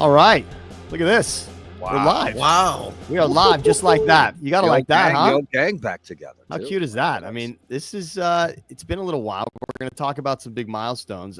All right. Look at this. Wow. We're live. Wow. We are live just like that. You got to like that, huh? The gang back together. How cute is that? I mean, this is, it's been a little while. We're going to talk about some big milestones.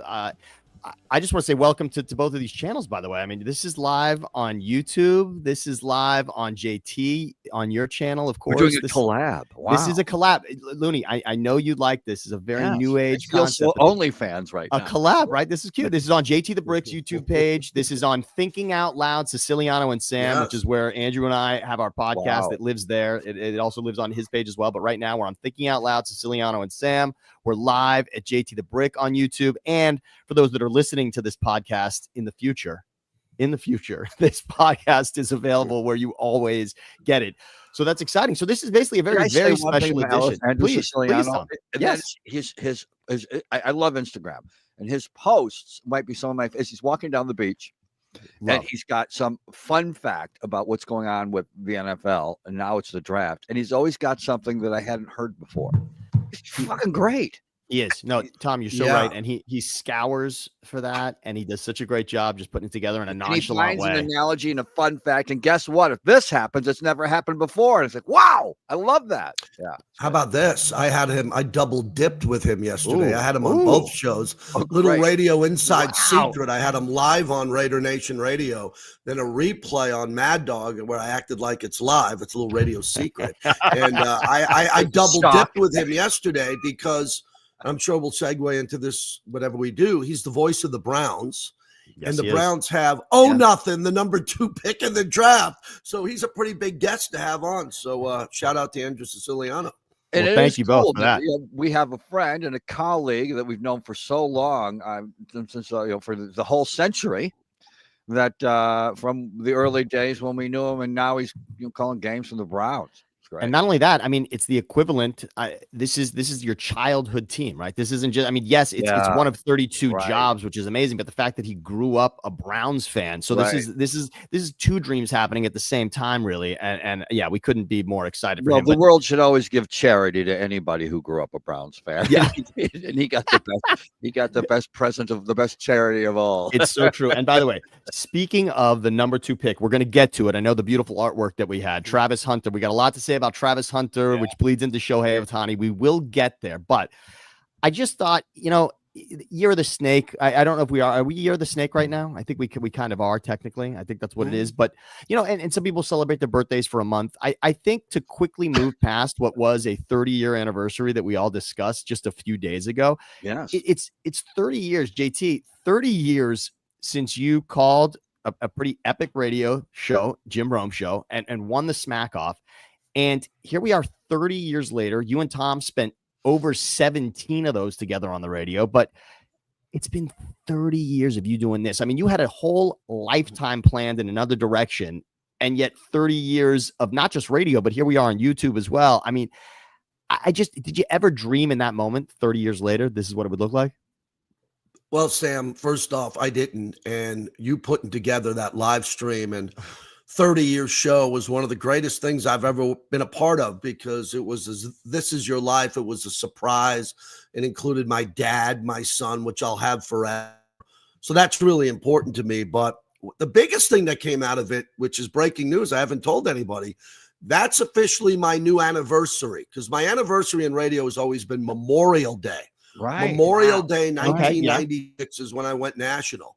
I just want to say welcome to both of these channels, by the way. I mean, this is live on YouTube. This is live on JT, on your channel, of course. We're doing a collab. Wow. This is a collab. Looney, I know you'd like this. It's a very new age concept. So OnlyFans right now. A collab, right? This is cute. This is on JT the Bricks YouTube page. This is on Thinking Out Loud, Siciliano and Sam, which is where Andrew and I have our podcast that lives there. It also lives on his page as well. But right now we're on Thinking Out Loud, Siciliano and Sam. We're live at JT the Brick on YouTube. And for those that are listening to this podcast in the future, this podcast is available where you always get it. So that's exciting. So this is basically a very special edition. Please, Tom. Yes. I love Instagram, and his posts might be some of my. He's walking down the beach, and he's got some fun fact about what's going on with the NFL, and now it's the draft, and he's always got something that I hadn't heard before. It's fucking great. He is. No, Tom, you're so right. And he scours for that, and he does such a great job just putting it together in a nonchalant way. He finds an analogy and a fun fact, and guess what? If this happens, it's never happened before. And it's like, wow, I love that. Yeah. How about this? I double dipped with him yesterday. I had him on both shows. Radio Inside Secret. I had him live on Raider Nation Radio, then a replay on Mad Dog where I acted like it's live. It's a little radio secret. And I double dipped with him yesterday because I'm sure we'll segue into this, whatever we do. He's the voice of the Browns. Yes, and the Browns have nothing, the number 2 pick in the draft. So he's a pretty big guest to have on. So shout out to Andrew Siciliano. And thank you both for that. We have a friend and a colleague that we've known for so long, since for the whole century, that from the early days when we knew him, and now he's calling games from the Browns. Right. And not only that, I mean, it's the equivalent. This is your childhood team, right? This isn't just, I mean, yes, it's one of 32 jobs, which is amazing. But the fact that he grew up a Browns fan. So this is 2 dreams happening at the same time, really. And yeah, we couldn't be more excited for him. The world should always give charity to anybody who grew up a Browns fan. Yeah. And he got the best present of the best charity of all. It's so true. And by the way, speaking of the number 2 pick, we're going to get to it. I know the beautiful artwork that we had, Travis Hunter. We got a lot to say about Travis Hunter, which bleeds into Shohei Ohtani. We will get there, but I just thought, Year of the Snake. I don't know if we are we Year of the Snake right now? I think we kind of are technically. I think that's what it is. But and some people celebrate their birthdays for a month. I think to quickly move past what was a 30-year anniversary that we all discussed just a few days ago. Yes, it's 30 years, JT. 30 years since you called a pretty epic radio show, Jim Rome show, and won the smack off. And here we are 30 years later. You and Tom spent over 17 of those together on the radio, but it's been 30 years of you doing this. I mean, you had a whole lifetime planned in another direction, and yet 30 years of not just radio, but here we are on YouTube as well. I mean, did you ever dream in that moment 30 years later, this is what it would look like? Well, Sam, first off, I didn't. And you putting together that live stream and 30-year show was one of the greatest things I've ever been a part of, because it was This Is Your Life. It was a surprise. It included my dad, my son, which I'll have forever. So that's really important to me. But the biggest thing that came out of it, which is breaking news, I haven't told anybody, that's officially my new anniversary, because my anniversary in radio has always been Memorial Day. Right. Memorial Day 1996 is when I went national.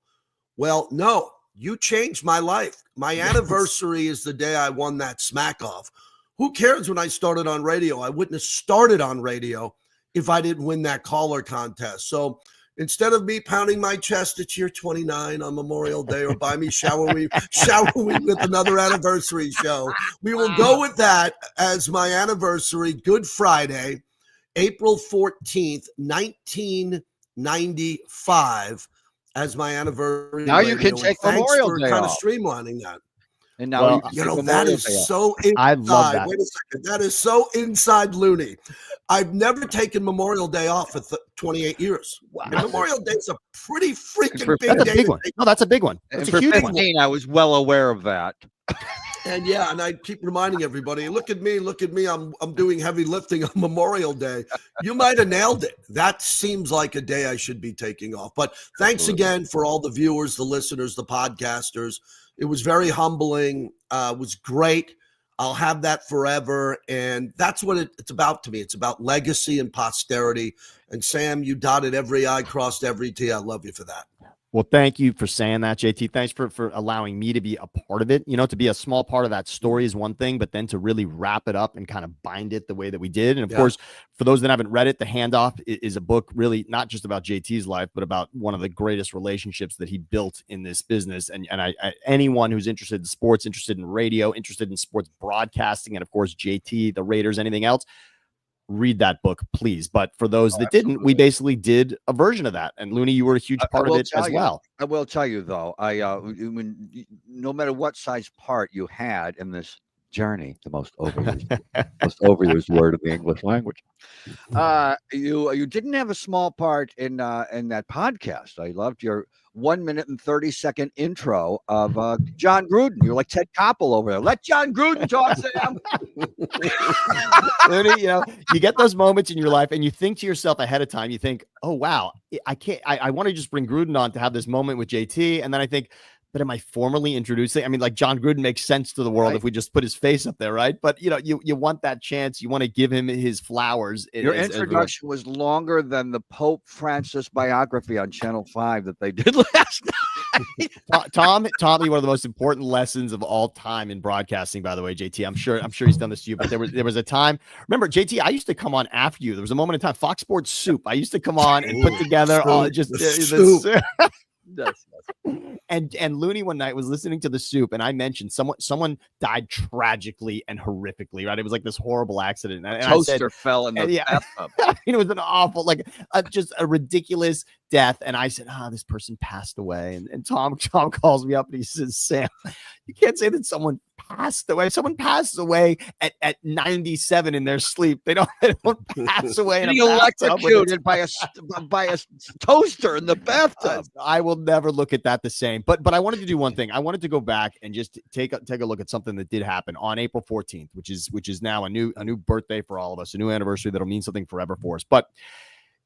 Well, no. You changed my life. My anniversary is the day I won that smack off. Who cares when I started on radio? I wouldn't have started on radio if I didn't win that caller contest. So instead of me pounding my chest, it's year 29 on Memorial Day, or by me showering with another anniversary show, we will go with that as my anniversary. Good Friday, April 14th, 1995. As my anniversary. Now you can take Memorial Day kind off. of streamlining that. And now Well, that is so inside. I love that. Wait a second. That is so inside Looney. I've never taken Memorial Day off for 28 years. Wow. And Memorial Day is a pretty freaking big That's a day. big one. No, that's a big one. That's a huge one. I was well aware of that. And and I keep reminding everybody, look at me. I'm doing heavy lifting on Memorial Day. You might have nailed it. That seems like a day I should be taking off. But thanks again for all the viewers, the listeners, the podcasters. It was very humbling. It was great. I'll have that forever. And that's what it's about to me. It's about legacy and posterity. And Sam, you dotted every I, crossed every T. I love you for that. Well, thank you for saying that, JT. Thanks for allowing me to be a part of it. You know, to be a small part of that story is one thing, but then to really wrap it up and kind of bind it the way that we did. And of course, for those that haven't read it, The Handoff is a book really not just about JT's life, but about one of the greatest relationships that he built in this business. And I anyone who's interested in sports, interested in radio, interested in sports broadcasting, and of course, JT, the Raiders, anything else, read that book, please. But for those that didn't, we basically did a version of that. And Looney, you were a huge part of it as well. I will tell you though, no matter what size part you had in this journey, the most overused word of the English language, you didn't have a small part in that podcast. I loved your 1 minute and 30-second intro of John Gruden. You're like Ted Koppel over there. Let John Gruden talk, Sam. Looney, you get those moments in your life and you think to yourself ahead of time, you think, oh, wow, I want to just bring Gruden on to have this moment with JT. And then I think, but am I formally introducing? I mean, like John Gruden makes sense to the world if we just put his face up there, right? But you want that chance. You want to give him his flowers. Your introduction was longer than the Pope Francis biography on Channel 5 that they did last night. Tom taught me one of the most important lessons of all time in broadcasting, by the way, JT. I'm sure he's done this to you, but there was a time. Remember, JT, I used to come on after you. There was a moment in time, Fox Sports Soup. I used to come on and put together the soup. Yes. And Looney one night was listening to the soup, and I mentioned someone died tragically and horrifically, right? It was like this horrible accident. And toaster fell in the bathtub. It was an awful, just a ridiculous death. And I said, this person passed away. And Tom calls me up and he says, Sam, you can't say that someone passed away. Someone passes away at 97 in their sleep. They don't pass away in a electrocuted by a toaster in the bathtub. I will never look at that the same. But I wanted to do one thing. I wanted to go back and just take a look at something that did happen on April 14th, which is now a new birthday for all of us, a new anniversary that'll mean something forever for us. But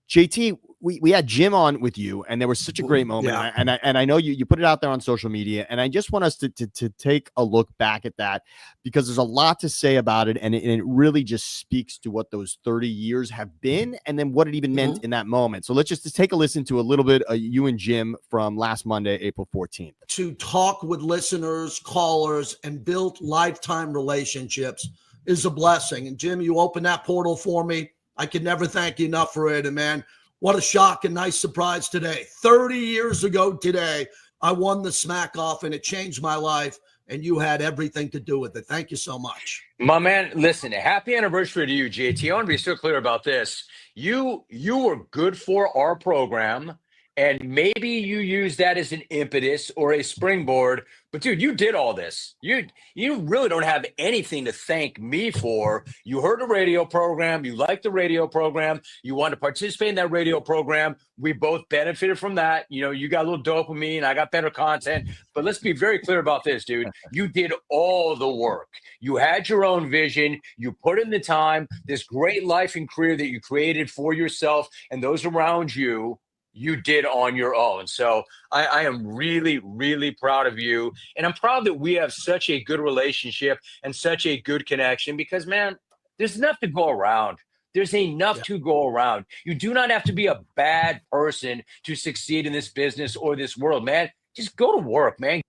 JT, we had Jim on with you, and there was such a great moment. Yeah. And I know you put it out there on social media, and I just want us to take a look back at that, because there's a lot to say about it, and it really just speaks to what those 30 years have been, and then what it even meant in that moment. So let's just take a listen to a little bit of you and Jim from last Monday, April 14th. To talk with listeners, callers, and build lifetime relationships is a blessing. And Jim, you opened that portal for me. I can never thank you enough for it. And man, what a shock and nice surprise today. 30 years ago today, I won the smack off and it changed my life. And you had everything to do with it. Thank you so much. My man, listen, happy anniversary to you, JT. I want to be so clear about this. You were good for our program. And maybe you use that as an impetus or a springboard. But, dude, you did all this. You really don't have anything to thank me for. You heard a radio program. You liked the radio program. You wanted to participate in that radio program. We both benefited from that. You got a little dopamine. I got better content. But let's be very clear about this, dude. You did all the work. You had your own vision. You put in the time. This great life and career that you created for yourself and those around you, you did on your own. So I am really, really proud of you. And I'm proud that we have such a good relationship and such a good connection because, man, there's enough to go around. There's enough to go around. You do not have to be a bad person to succeed in this business or this world, man. Just go to work, man.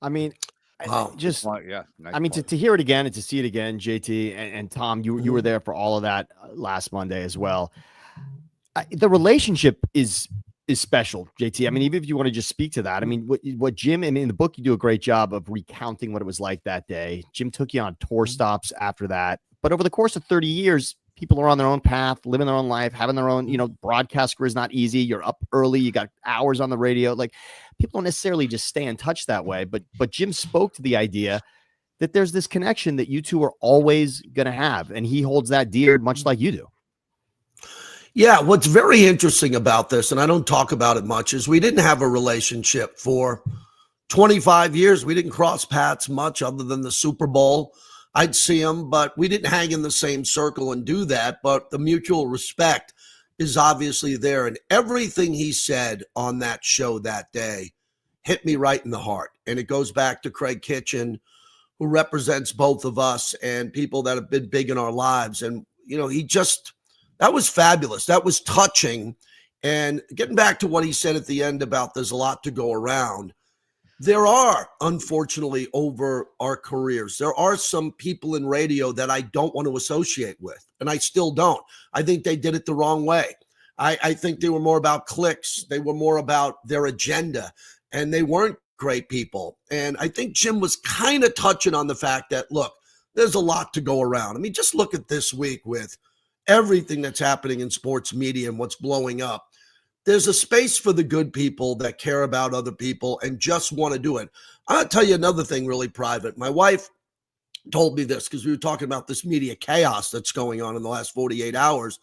I mean, wow. Just, nice to hear it again and to see it again, JT and Tom, you were there for all of that last Monday as well. The relationship is special, JT. I mean, even if you want to just speak to that, I mean, what Jim, and in the book, you do a great job of recounting what it was like that day. Jim took you on tour stops after that, but over the course of 30 years, people are on their own path, living their own life, having their own, broadcast career is not easy. You're up early. You got hours on the radio. Like, people don't necessarily just stay in touch that way. But Jim spoke to the idea that there's this connection that you two are always going to have. And he holds that dear, much like you do. Yeah, what's very interesting about this, and I don't talk about it much, is we didn't have a relationship for 25 years. We didn't cross paths much other than the Super Bowl. I'd see him, but we didn't hang in the same circle and do that. But the mutual respect is obviously there. And everything he said on that show that day hit me right in the heart. And it goes back to Craig Kitchen, who represents both of us and people that have been big in our lives. And, that was fabulous. That was touching. And getting back to what he said at the end about there's a lot to go around. There are, unfortunately, over our careers, there are some people in radio that I don't want to associate with, and I still don't. I think they did it the wrong way. I think they were more about clicks. They were more about their agenda, and they weren't great people. And I think Jim was kind of touching on the fact that, look, there's a lot to go around. I mean, just look at this week with everything that's happening in sports media and what's blowing up. There's a space for the good people that care about other people and just want to do it. I'll tell you another thing really private. My wife told me this because we were talking about this media chaos that's going on in the last 48 hours.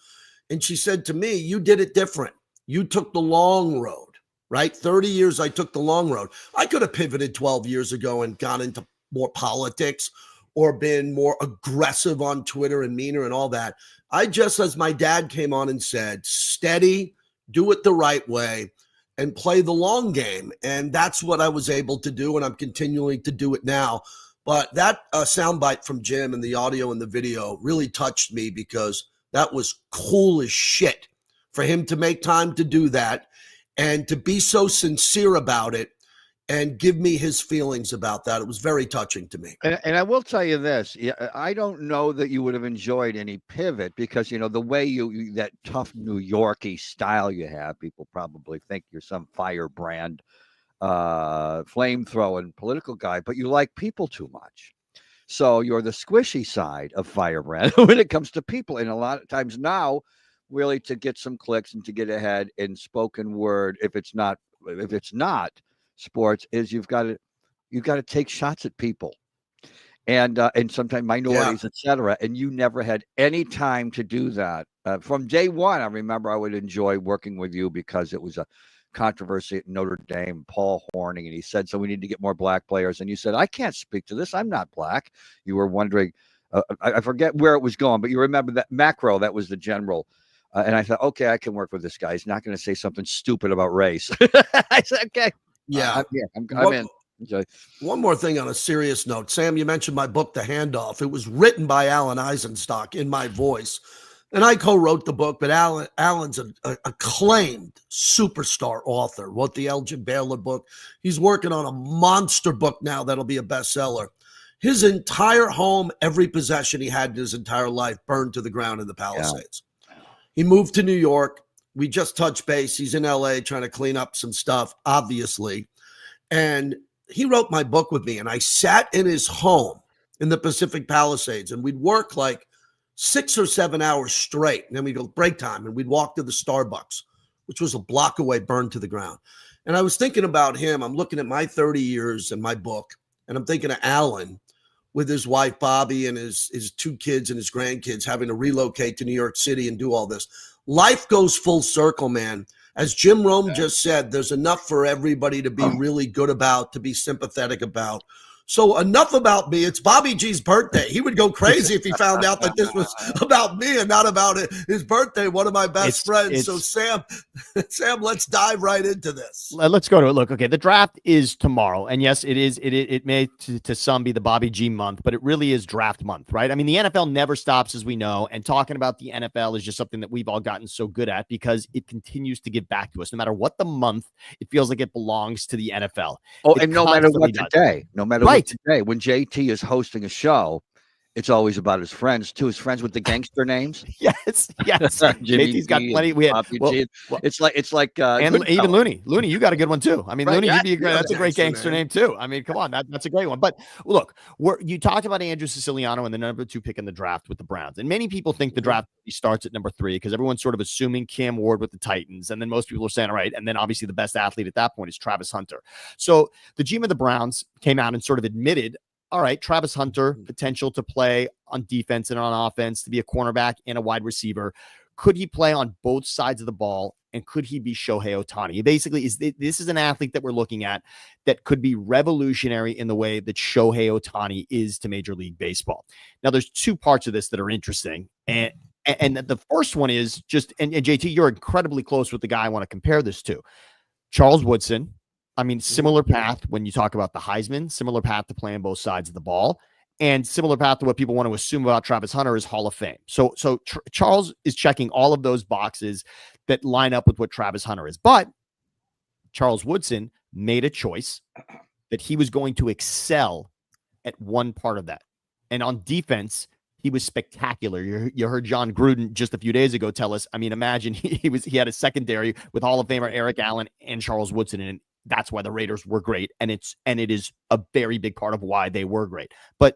And she said to me, you did it different. You took the long road, right? 30 years, I took the long road. I could have pivoted 12 years ago and gone into more politics or been more aggressive on Twitter and meaner and all that. I just, as my dad came on and said, steady, do it the right way, and play the long game. And that's what I was able to do, and I'm continuing to do it now. But that soundbite from Jim and the audio and the video really touched me because that was cool as shit for him to make time to do that and to be so sincere about it and give me his feelings about that. It was very touching to me. And I will tell you this, I don't know that you would have enjoyed any pivot because, the way you that tough New Yorkie style you have, people probably think you're some firebrand, flamethrowing political guy, but you like people too much. So you're the squishy side of firebrand when it comes to people. And a lot of times now, really to get some clicks and to get ahead in spoken word, if it's not sports, is you've got to take shots at people and sometimes minorities, etc. And you never had any time to do that. From day one, I remember I would enjoy working with you because it was a controversy at Notre Dame, Paul Horning, and he said, so we need to get more black players. And you said, I can't speak to this. I'm not black. You were wondering, I forget where it was going, but you remember that macro, that was the general. And I thought, okay, I can work with this guy. He's not going to say something stupid about race. I said, okay. Yeah. I'm in. Okay. One more thing on a serious note. Sam, you mentioned my book, The Handoff. It was written by Alan Eisenstock in my voice. And I co-wrote the book, but Alan's an acclaimed superstar author. Wrote the Elgin Baylor book. He's working on a monster book now that'll be a bestseller. His entire home, every possession he had in his entire life burned to the ground in the Palisades. Yeah. He moved to New York. We just touched base. He's in LA trying to clean up some stuff, obviously. And he wrote my book with me. And I sat in his home in the Pacific Palisades, and we'd work like 6 or 7 hours straight. And then we'd go break time and we'd walk to the Starbucks, which was a block away, burned to the ground. And I was thinking about him. I'm looking at my 30 years and my book, and I'm thinking of Alan with his wife, Bobby, and his 2 kids and his grandkids having to relocate to New York City and do all this. Life goes full circle, man. As Jim Rome just said, there's enough for everybody to be really good about, to be sympathetic about. So enough about me. It's Bobby G's birthday. He would go crazy if he found out that this was about me and not about his birthday, one of my best friends. So Sam, let's dive right into this. Let's go to it. Look, okay, the draft is tomorrow. And yes, it is. It may to some be the Bobby G month, but it really is draft month, right? I mean, the NFL never stops, as we know. And talking about the NFL is just something that we've all gotten so good at because it continues to give back to us. No matter what the month, it feels like it belongs to the NFL. Oh, and no matter what the day, no matter what today, when JT is hosting a show, it's always about his friends too. His friends with the gangster names. Yes. Jimmy JT's got G plenty. and We had Bobby well, G. well, It's like and even Goodfellas. Looney, you got a good one too. I mean, Right, Looney, yeah, he'd be a great. yeah, That's a great gangster gangster name too. I mean, come on, that's a great one. But look, you talked about Andrew Siciliano and the number 2 pick in the draft with the Browns, and many people think the draft starts at number 3 because everyone's sort of assuming Cam Ward with the Titans, and then most people are saying, all right, and then obviously the best athlete at that point is Travis Hunter. So the GM of the Browns came out and sort of admitted, all right, Travis Hunter, potential to play on defense and on offense, to be a cornerback and a wide receiver. Could he play on both sides of the ball? And could he be Shohei Ohtani? He basically this is an athlete that we're looking at that could be revolutionary in the way that Shohei Ohtani is to Major League Baseball. Now, there's 2 parts of this that are interesting. And the first one is just, and JT, you're incredibly close with the guy I want to compare this to. Charles Woodson. I mean, similar path when you talk about the Heisman, similar path to playing both sides of the ball, and similar path to what people want to assume about Travis Hunter is Hall of Fame. So Charles is checking all of those boxes that line up with what Travis Hunter is. But Charles Woodson made a choice that he was going to excel at one part of that. And on defense, he was spectacular. You heard John Gruden just a few days ago tell us, I mean, imagine he had a secondary with Hall of Famer Eric Allen and Charles Woodson, and that's why the Raiders were great. And it is a very big part of why they were great. But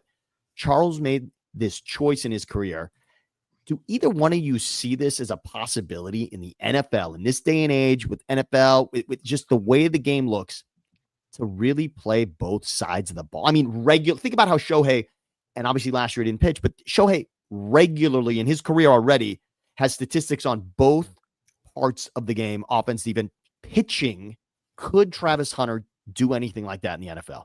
Charles made this choice in his career. Do either one of you see this as a possibility in the NFL in this day and age with NFL, with just the way the game looks, to really play both sides of the ball? I mean, think about how Shohei, and obviously last year he didn't pitch, but Shohei regularly in his career already has statistics on both parts of the game, offense, defense, pitching. Could Travis Hunter do anything like that in the NFL?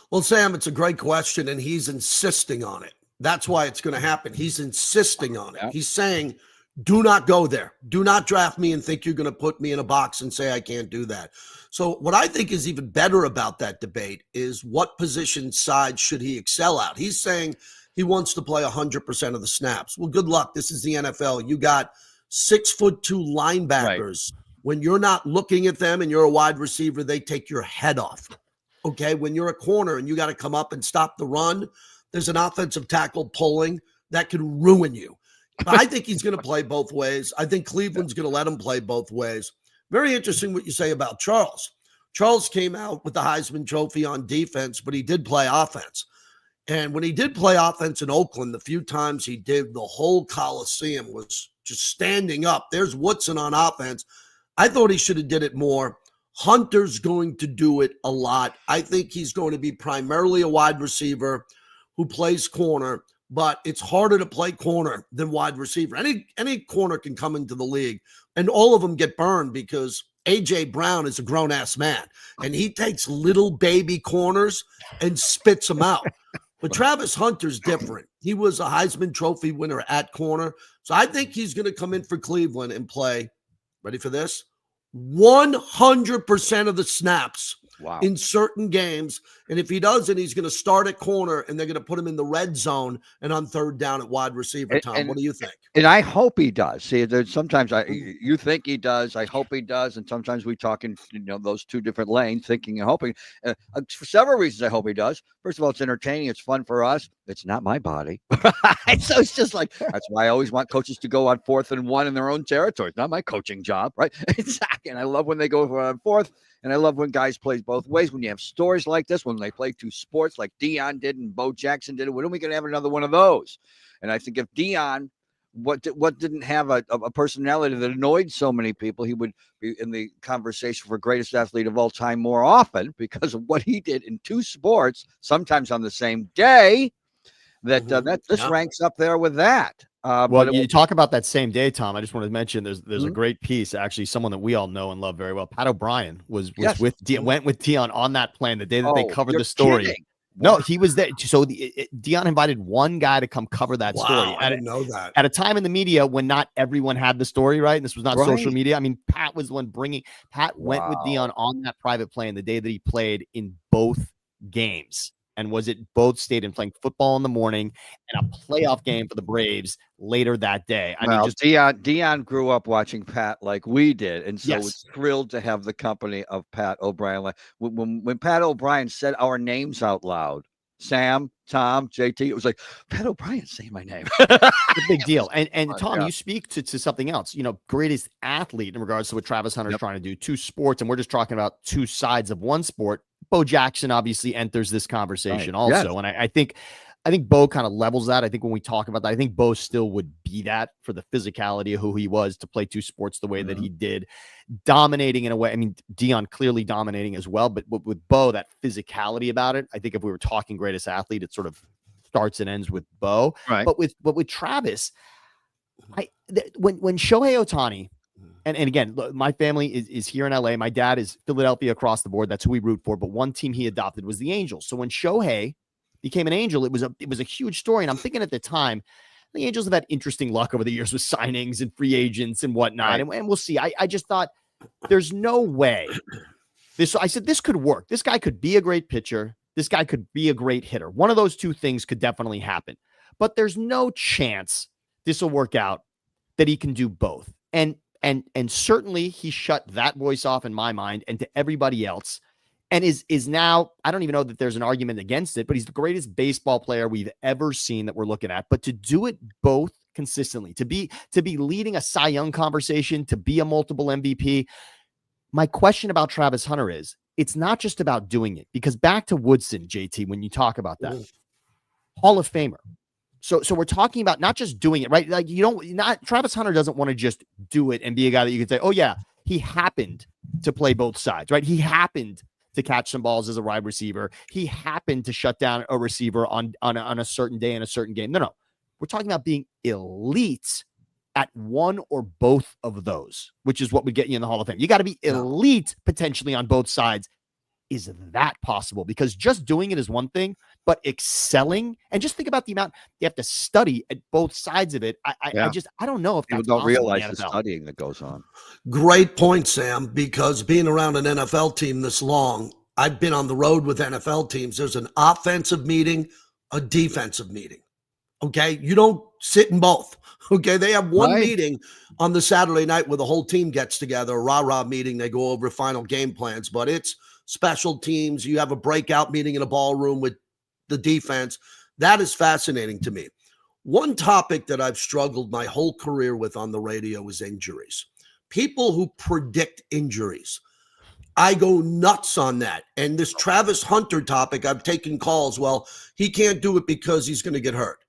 Well, Sam, it's a great question, and he's insisting on it. That's why it's going to happen. He's insisting on it. He's saying, do not go there. Do not draft me and think you're going to put me in a box and say I can't do that. So what I think is even better about that debate is what position side should he excel at? He's saying he wants to play 100% of the snaps. Well, good luck. This is the NFL. You got 6'2" linebackers. Right. When you're not looking at them and you're a wide receiver, they take your head off. Okay, when you're a corner and you got to come up and stop the run, there's an offensive tackle pulling that can ruin you. But I think he's going to play both ways. I think Cleveland's going to let him play both ways. Very interesting what you say about Charles. Charles came out with the Heisman Trophy on defense, but he did play offense. And when he did play offense in Oakland, the few times he did, the whole Coliseum was just standing up. There's Woodson on offense. I thought he should have did it more. Hunter's going to do it a lot. I think he's going to be primarily a wide receiver who plays corner, but it's harder to play corner than wide receiver. Any corner can come into the league, and all of them get burned because A.J. Brown is a grown-ass man, and he takes little baby corners and spits them out. But Travis Hunter's different. He was a Heisman Trophy winner at corner, so I think he's going to come in for Cleveland and play, ready for this, 100% of the snaps in certain games. And if he doesn't, he's going to start at corner and they're going to put him in the red zone and on third down at wide receiver. Tom, what do you think? And I hope he does. See, there's sometimes you think he does. I hope he does. And sometimes we talk in those 2 different lanes, thinking and hoping. For several reasons, I hope he does. First of all, it's entertaining. It's fun for us. It's not my body. So it's just like, that's why I always want coaches to go on 4th and 1 in their own territory. It's not my coaching job, right? Exactly. And I love when they go on 4th. And I love when guys play both ways. When you have stories like this, when they play 2 sports like Deion did and Bo Jackson did, when are we going to have another one of those? And I think if Deion, what didn't have a personality that annoyed so many people, he would be in the conversation for greatest athlete of all time more often because of what he did in 2 sports, sometimes on the same day. This ranks up there with that. Well, you talk about that same day, Tom. I just wanted to mention there's a great piece, actually, someone that we all know and love very well. Pat O'Brien went with Deion on that plane the day that they covered the story. Kidding. No, he was there. So Deion invited one guy to come cover that story. I didn't know that. At a time in the media when not everyone had the story, right? And this was not social media. I mean, Pat was the one Pat went with Deion on that private plane the day that he played in both games. And was it both stadiums playing football in the morning and a playoff game for the Braves later that day? I mean, Deion grew up watching Pat like we did, and so was thrilled to have the company of Pat O'Brien. Like when Pat O'Brien said our names out loud, Sam, Tom, JT. It was like, Pat O'Brien's saying my name. It's a big deal. And Tom, yeah. you speak to something else, greatest athlete in regards to what Travis Hunter's trying to do, two sports, and we're just talking about two sides of one sport. Bo Jackson obviously enters this conversation also. Yes. And I think Bo kind of levels that. I think when we talk about that, I think Bo still would be that for the physicality of who he was to play two sports the way that he did, dominating in a way. I mean, Dion clearly dominating as well, but with Bo, that physicality about it, I think if we were talking greatest athlete, it sort of starts and ends with Bo. Right. But with Travis, when Shohei Ohtani, and again, my family is here in LA. My dad is Philadelphia across the board. That's who we root for. But one team he adopted was the Angels. So when Shohei became an Angel, it was a huge story. And I'm thinking at the time, the Angels have had interesting luck over the years with signings and free agents and whatnot. Right. And we'll see. I just thought there's no way I said, this could work. This guy could be a great pitcher. This guy could be a great hitter. One of those two things could definitely happen, but there's no chance this will work out that he can do both. And certainly he shut that voice off in my mind and to everybody else. And is now, I don't even know that there's an argument against it, but he's the greatest baseball player we've ever seen that we're looking at. But to do it both consistently, to be leading a Cy Young conversation, to be a multiple MVP. My question about Travis Hunter is, it's not just about doing it, because back to Woodson, JT, when you talk about that, Hall of Famer. So we're talking about not just doing it, right? Like Travis Hunter doesn't want to just do it and be a guy that you can say, oh yeah, he happened to play both sides, right? He happened to catch some balls as a wide receiver. He happened to shut down a receiver on a certain day in a certain game. No. We're talking about being elite at one or both of those, which is what would get you in the Hall of Fame. You got to be elite potentially on both sides. Is that possible? Because just doing it is one thing, but excelling, and just think about the amount you have to study at both sides of it. I don't know if people don't realize the studying that goes on. Great point, Sam, because being around an NFL team this long, I've been on the road with NFL teams. There's an offensive meeting, a defensive meeting. Okay. You don't sit in both. Okay. They have one meeting on the Saturday night where the whole team gets together, a rah-rah meeting. They go over final game plans, but it's special teams. You have a breakout meeting in a ballroom with the defense. That is fascinating to me. One topic that I've struggled my whole career with on the radio is injuries. People who predict injuries. I go nuts on that. And this Travis Hunter topic, I've taken calls. Well, he can't do it because he's going to get hurt.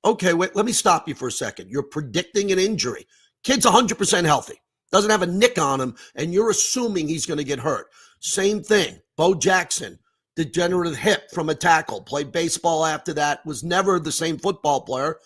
Okay, wait, let me stop you for a second. You're predicting an injury. Kid's 100% healthy, doesn't have a nick on him, and you're assuming he's going to get hurt. Same thing. Bo Jackson, degenerative hip from a tackle, played baseball after that, was never the same football player,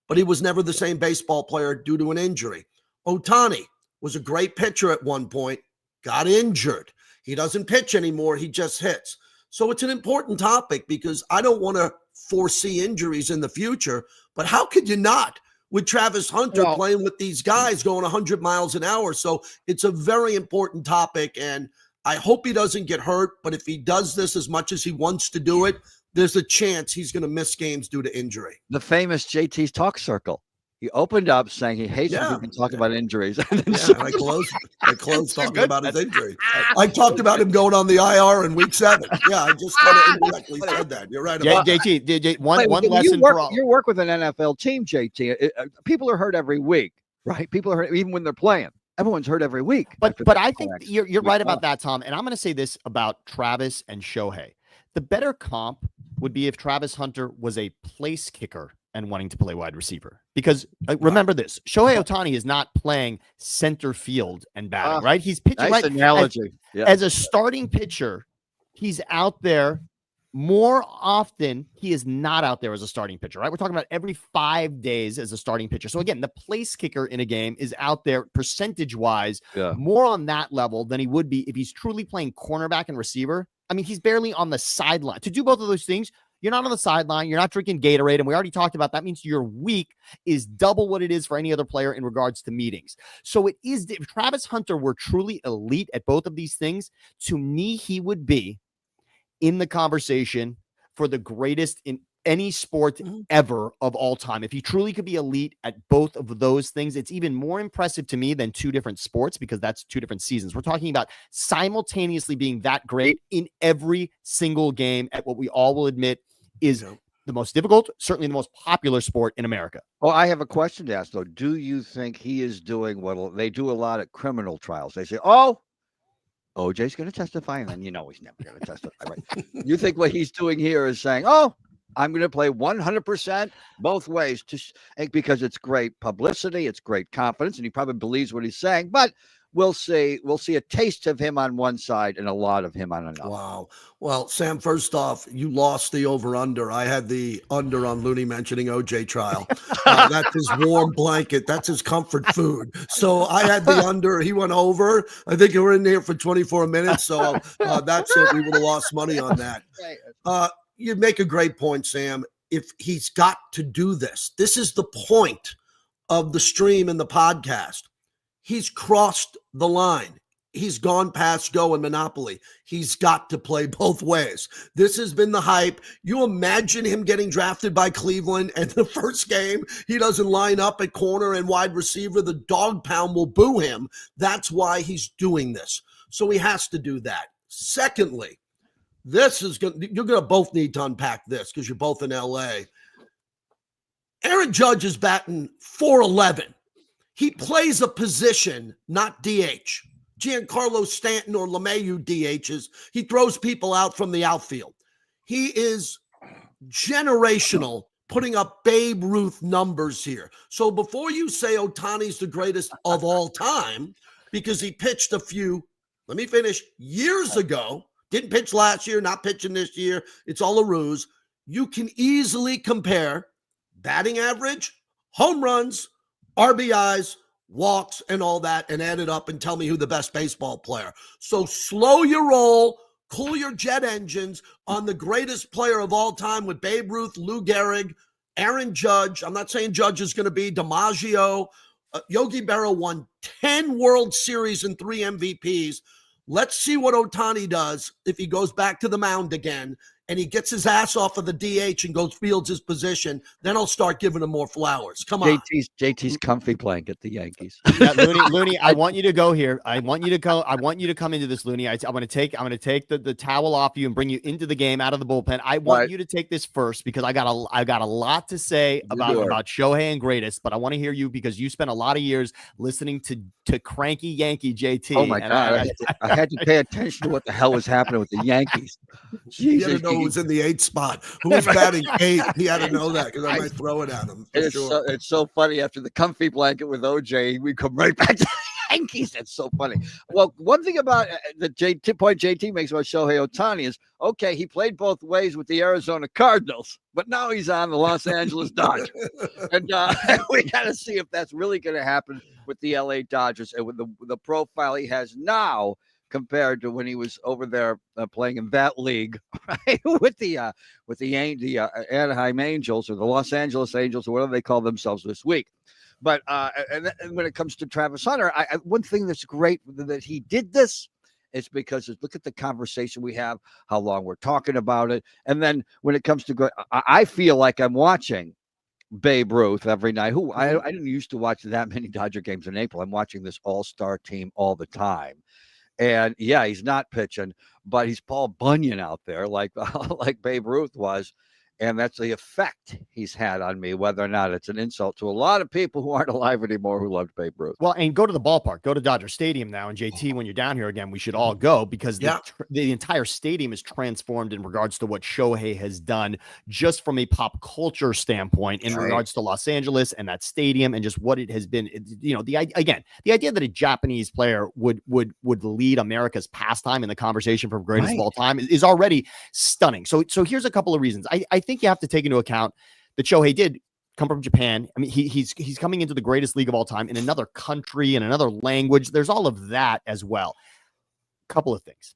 but he was never the same baseball player due to an injury. Ohtani was a great pitcher at one point, got injured. He doesn't pitch anymore. He just hits. So it's an important topic because I don't want to foresee injuries in the future, but how could you not with Travis Hunter playing with these guys going 100 miles an hour? So it's a very important topic, and I hope he doesn't get hurt, but if he does this as much as he wants to do it, there's a chance he's going to miss games due to injury. The famous JT's talk circle. He opened up saying he hates when people talk about injuries. And then I closed talking about his injury. I talked about him going on the IR in week 7. Yeah, I just kind of indirectly said that. You're right about JT, one lesson for all. You work with an NFL team, JT. People are hurt every week, right? People are hurt even when they're playing. Everyone's hurt every week. But I think you're right about that, Tom. And I'm going to say this about Travis and Shohei. The better comp would be if Travis Hunter was a place kicker and wanting to play wide receiver. Because remember this, Shohei Ohtani is not playing center field and batting, right? He's pitching nice analogy. As a starting pitcher, he's out there. More often, he is not out there as a starting pitcher, right? We're talking about every 5 days as a starting pitcher. So again, the place kicker in a game is out there percentage-wise more on that level than he would be if he's truly playing cornerback and receiver. I mean, he's barely on the sideline. To do both of those things, you're not on the sideline. You're not drinking Gatorade. And we already talked about that means your week is double what it is for any other player in regards to meetings. So it is, if Travis Hunter were truly elite at both of these things, to me, he would be in the conversation for the greatest in any sport ever of all time. If he truly could be elite at both of those things, it's even more impressive to me than two different sports because that's two different seasons. We're talking about simultaneously being that great in every single game at what we all will admit is the most difficult, certainly the most popular sport in America. Well, I have a question to ask, though. Do you think he is doing what they do a lot at criminal trials? They say, oh, OJ's going to testify, and then he's never going to testify, right? You think what he's doing here is saying, oh, I'm going to play 100% both ways because it's great publicity, it's great confidence, and he probably believes what he's saying, but we'll see a taste of him on one side and a lot of him on another. Wow. Well, Sam, first off, you lost the over-under. I had the under on Looney mentioning OJ trial. That's his warm blanket. That's his comfort food. So I had the under. He went over. I think you were in there for 24 minutes. So that's it. We would have lost money on that. You make a great point, Sam. If he's got to do this, this is the point of the stream and the podcast. He's crossed the line. He's gone past Go and Monopoly. He's got to play both ways. This has been the hype. You imagine him getting drafted by Cleveland, and the first game, he doesn't line up at corner and wide receiver. The dog pound will boo him. That's why he's doing this. So he has to do that. Secondly, you're going to both need to unpack this because you're both in LA. Aaron Judge is batting .411. He plays a position, not DH. Giancarlo Stanton or LeMahieu DHs. He throws people out from the outfield. He is generational, putting up Babe Ruth numbers here. So before you say Ohtani's the greatest of all time, because he pitched a few, let me finish, years ago, didn't pitch last year, not pitching this year, it's all a ruse. You can easily compare batting average, home runs, RBIs, walks, and all that, and add it up and tell me who the best baseball player. So slow your roll, cool your jet engines on the greatest player of all time with Babe Ruth, Lou Gehrig, Aaron Judge. I'm not saying Judge is going to be DiMaggio. Yogi Berra won 10 World Series and 3 MVPs. Let's see what Ohtani does if he goes back to the mound again and he gets his ass off of the DH and goes fields his position. Then I'll start giving him more flowers. Come on. JT's comfy blanket, the Yankees. Yeah, Looney, I want you to go here. I want you to come into this, Looney. I'm going to take the towel off you and bring you into the game out of the bullpen. I want you to take this first because I got a lot to say about Shohei and greatest, but I want to hear you because you spent a lot of years listening to cranky Yankee JT. Oh my God. I had to pay attention to what the hell was happening with the Yankees. Jesus. You had to know who was in the 8th spot. Who was batting 8? He had to know that because I might throw it at him. It's so funny. After the comfy blanket with OJ, we come right back to the Yankees. That's so funny. Well, one thing about the point JT makes about Shohei Ohtani is, okay, he played both ways with the Arizona Cardinals, but now he's on the Los Angeles Dodgers. And we got to see if that's really going to happen with the LA Dodgers and with the profile he has now compared to when he was over there playing in that league, right? with the Anaheim Angels or the Los Angeles Angels or whatever they call themselves this week. But and when it comes to Travis Hunter, one thing that's great that he did this is because look at the conversation we have, how long we're talking about it, and then when it comes to I feel like I'm watching Babe Ruth every night. I didn't used to watch that many Dodger games in April. I'm watching this all-star team all the time. And yeah, he's not pitching, but he's Paul Bunyan out there like Babe Ruth was. And that's the effect he's had on me, whether or not it's an insult to a lot of people who aren't alive anymore who loved Babe Ruth. Well, and go to the ballpark, go to Dodger Stadium now. And JT, when you're down here again, we should all go because the entire stadium is transformed in regards to what Shohei has done just from a pop culture standpoint in regards to Los Angeles and that stadium and just what it has been. The idea that a Japanese player would lead America's pastime in the conversation for greatest of all time is already stunning. So here's a couple of reasons. I think you have to take into account that Shohei did come from Japan. I mean, he's coming into the greatest league of all time in another country, in another language. There's all of that as well. Couple of things.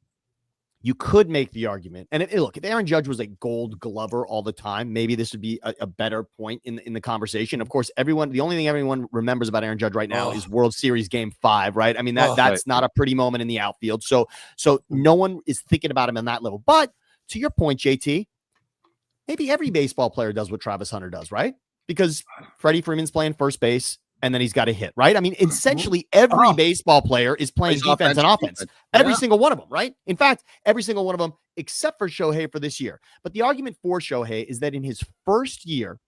You could make the argument, and look, if Aaron Judge was a Gold Glover all the time, maybe this would be a better point in the conversation. Of course, the only thing everyone remembers about Aaron Judge right now is World Series Game 5, right? I mean, that's not a pretty moment in the outfield. So no one is thinking about him on that level. But to your point, JT, maybe every baseball player does what Travis Hunter does, right? Because Freddie Freeman's playing first base and then he's got to hit, right? I mean, essentially every baseball player is playing Plays defense and offense. defense. Every single one of them, right? In fact, every single one of them, except for Shohei for this year. But the argument for Shohei is that in his first year,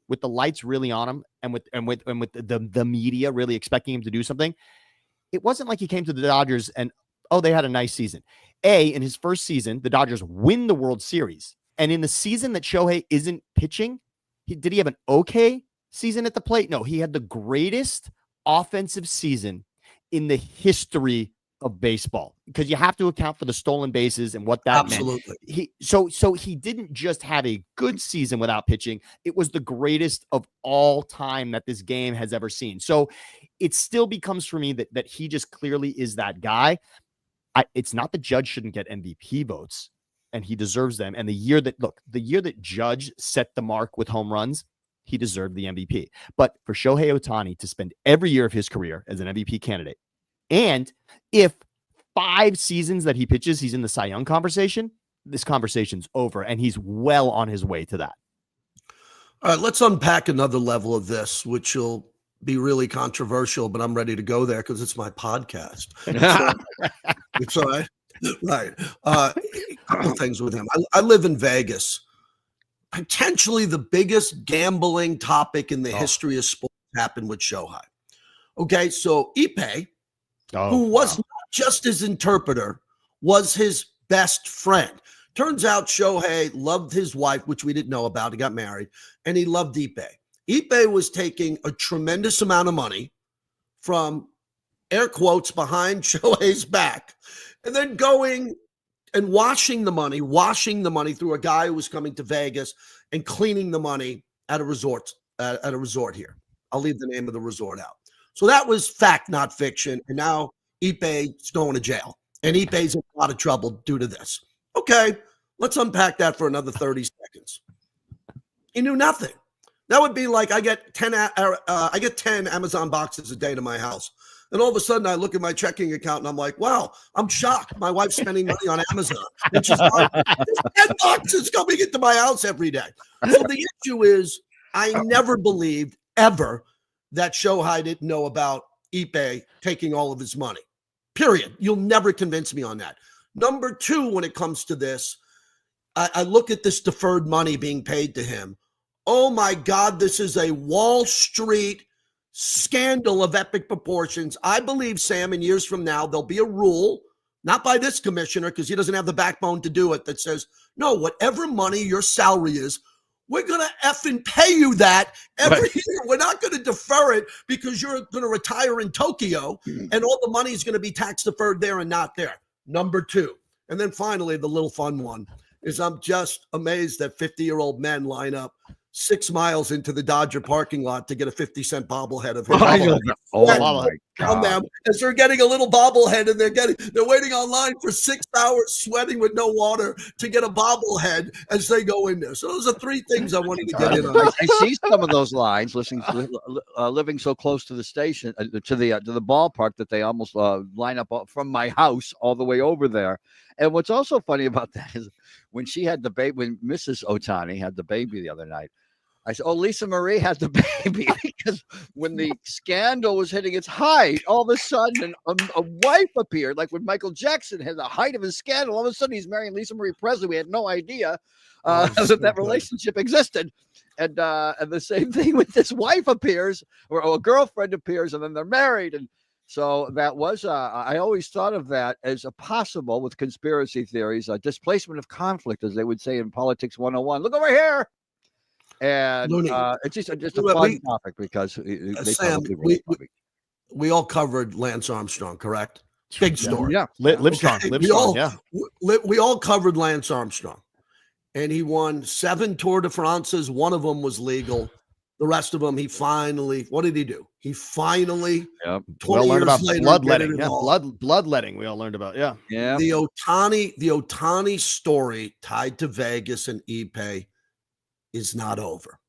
with the lights really on him and with the media really expecting him to do something, it wasn't like he came to the Dodgers and, oh, they had a nice season. In his first season, the Dodgers win the World Series. And in the season that Shohei isn't pitching, did he have an okay season at the plate? No, he had the greatest offensive season in the history of baseball, because you have to account for the stolen bases and what that meant. So he didn't just have a good season without pitching. It was the greatest of all time that this game has ever seen. So it still becomes for me that he just clearly is that guy. It's not that Judge shouldn't get MVP votes, and he deserves them. And the year that Judge set the mark with home runs, he deserved the MVP. But for Shohei Ohtani to spend every year of his career as an MVP candidate, and if 5 seasons that he pitches, he's in the Cy Young conversation, this conversation's over, and he's well on his way to that. All right, let's unpack another level of this, which will be really controversial, but I'm ready to go there because it's my podcast. It's all right. Right. A couple things with him. I live in Vegas. Potentially the biggest gambling topic in the history of sports happened with Shohei. Okay, so Ippei, who was not just his interpreter, was his best friend. Turns out Shohei loved his wife, which we didn't know about. He got married, and he loved Ippei. Ippei was taking a tremendous amount of money from, air quotes, behind Shohei's back, and then going and washing the money through a guy who was coming to Vegas and cleaning the money at a resort here. I'll leave the name of the resort out. So that was fact, not fiction. And now Ippei's going to jail, and Ippei's in a lot of trouble due to this. Okay, let's unpack that for another 30 seconds. He knew nothing. That would be like I get 10 Amazon boxes a day to my house. And all of a sudden I look at my checking account and I'm like, wow, I'm shocked. My wife's spending money on Amazon. And she's like, there's 10 boxes coming into my house every day. So the issue is I never believed ever that Shohei didn't know about Ippei taking all of his money. Period. You'll never convince me on that. Number 2, when it comes to this, I look at this deferred money being paid to him. Oh my God, this is a Wall Street scandal of epic proportions. I believe, Sam, in years from now, there'll be a rule, not by this commissioner, because he doesn't have the backbone to do it, that says, no, whatever money your salary is, we're going to effing pay you that every year. We're not going to defer it because you're going to retire in Tokyo and all the money is going to be tax deferred there and not there. Number 2. And then finally, the little fun one is I'm just amazed that 50-year-old men line up 6 miles into the Dodger parking lot to get a 50-cent bobblehead of him. Them as they're getting a little bobblehead, and they're waiting online for 6 hours, sweating with no water to get a bobblehead as they go in there. So those are 3 things I wanted to get in on. I see some of those lines, living so close to the station, to the ballpark, that they almost line up from my house all the way over there. And what's also funny about that is when she had the baby, when Mrs. Ohtani had the baby the other night, I said, oh, Lisa Marie had the baby, because when the scandal was hitting its height, all of a sudden a wife appeared, like when Michael Jackson had the height of his scandal. All of a sudden he's marrying Lisa Marie Presley. We had no idea that relationship existed. And the same thing with this wife appears, or a girlfriend appears, and then they're married. And so that was, I always thought of that as a possible, with conspiracy theories, a displacement of conflict, as they would say in Politics 101. Look over here. And it's just a fun topic, because they Sam, we all covered Lance Armstrong, correct? Big story. Yeah. Livestrong. We all covered Lance Armstrong. And he won 7 Tour de France's. One of them was legal. The rest of them, he finally, what did he do? He finally, 20 years about later, bloodletting. Yeah, bloodletting. We all learned about. Yeah. The Ohtani story tied to Vegas and Ippei is not over.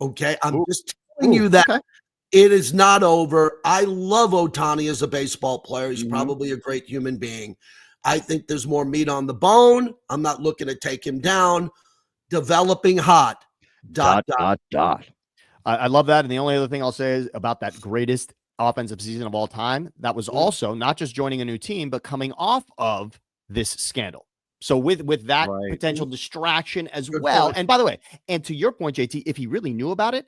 Okay. I'm just telling you that it is not over. I love Ohtani as a baseball player. He's probably a great human being. I think there's more meat on the bone. I'm not looking to take him down. Developing hot. Dot. I love that. And the only other thing I'll say is about that greatest offensive season of all time, that was also not just joining a new team, but coming off of this scandal. So with that potential distraction as well. Point. And by the way, and to your point, JT, if he really knew about it,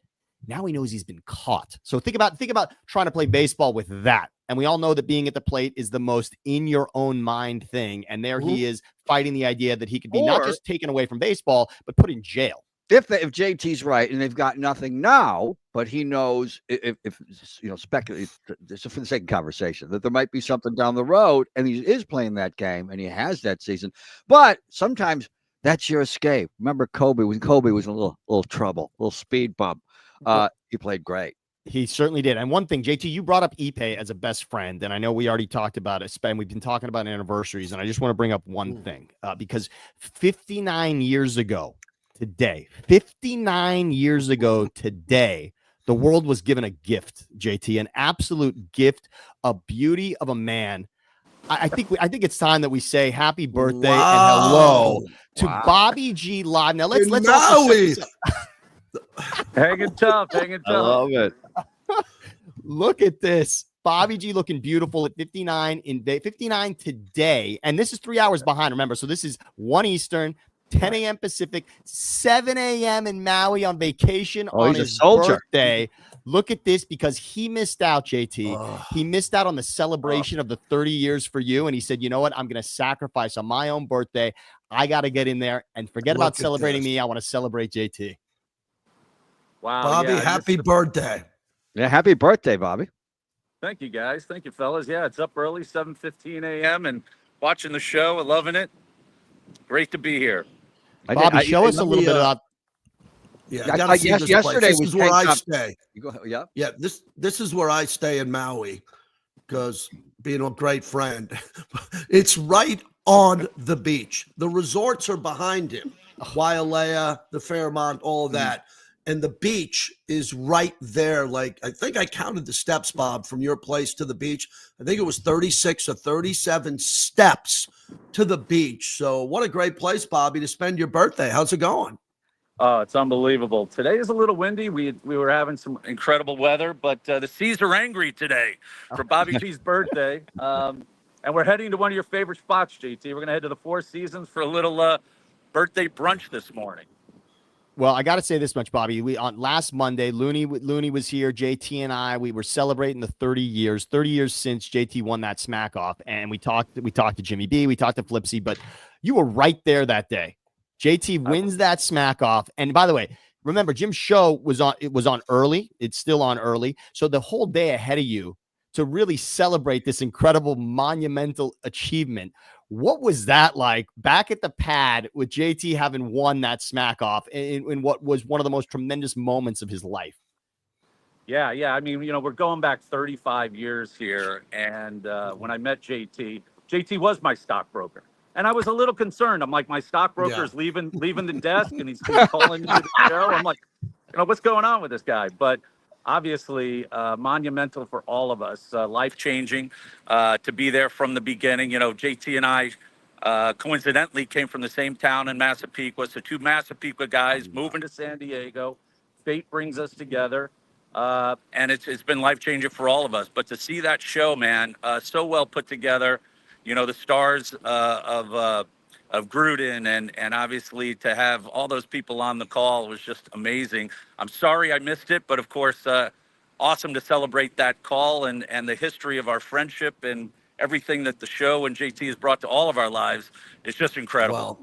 now he knows he's been caught. So think about trying to play baseball with that. And we all know that being at the plate is the most in your own mind thing. And there he is fighting the idea that he could be not just taken away from baseball, but put in jail. If JT's right and they've got nothing now, but he knows if speculate just for the sake of conversation that there might be something down the road, and he is playing that game and he has that season. But sometimes that's your escape. Remember Kobe when Kobe was in a little trouble, a little speed bump. He played great. He certainly did. And one thing, JT, you brought up Ipe as a best friend, and I know we already talked about it, and we've been talking about anniversaries, and I just want to bring up one thing because 59 years ago today, the world was given a gift, JT, an absolute gift, a beauty of a man. I think it's time that we say happy birthday and hello to Bobby G live. Now let's hanging tough. I love it. Look at this. Bobby G looking beautiful at 59 today. And this is 3 hours behind, remember. So this is 1 Eastern, 10 a.m. Pacific, 7 a.m. in Maui on vacation on his birthday. Look at this because he missed out, JT. He missed out on the celebration of the 30 years for you. And he said, you know what? I'm going to sacrifice on my own birthday. I got to get in there and forget about celebrating me. I want to celebrate JT. Wow. Bobby, happy birthday. Yeah, happy birthday, Bobby. Thank you, guys. Thank you, fellas. Yeah, it's up early, 7:15 a.m. and watching the show and loving it. Great to be here. Bobby, show us a little bit about. Yeah, I gotta see this yesterday place. This is where I stay. You go, yeah. Yeah, this is where I stay in Maui because being a great friend, it's right on the beach. The resorts are behind him. Wailea, the Fairmont, all of that. And the beach is right there. Like, I think I counted the steps, Bob, from your place to the beach. I think it was 36 or 37 steps to the beach. So what a great place, Bobby, to spend your birthday. How's it going? Oh, it's unbelievable. Today is a little windy. We were having some incredible weather, but the seas are angry today for Bobby G's birthday. And we're heading to one of your favorite spots, JT. We're going to head to the Four Seasons for a little birthday brunch this morning. Well, I got to say this much, Bobby. We on last Monday, Looney was here. JT and I, we were celebrating the 30 years since JT won that smack off, and we talked to Jimmy B, we talked to Flipsy, but you were right there that day. JT wins that smack off, and by the way, remember Jim's show was on early. It's still on early, so the whole day ahead of you to really celebrate this incredible monumental achievement. What was that like back at the pad with JT having won that smack off in what was one of the most tremendous moments of his life? Yeah. I mean, we're going back 35 years here. And when I met JT was my stockbroker. And I was a little concerned. I'm like, my stockbroker's leaving the desk and he's calling me to the show. I'm like, what's going on with this guy? But obviously monumental for all of us, life-changing to be there from the beginning. JT and I coincidentally came from the same town in Massapequa. So two Massapequa guys moving to San Diego. Fate brings us together. And it's been life-changing for all of us. But to see that show, man, so well put together, the stars of Gruden and obviously to have all those people on the call was just amazing. I'm sorry I missed it, but of course, awesome to celebrate that call and the history of our friendship and everything that the show and JT has brought to all of our lives. It's just incredible.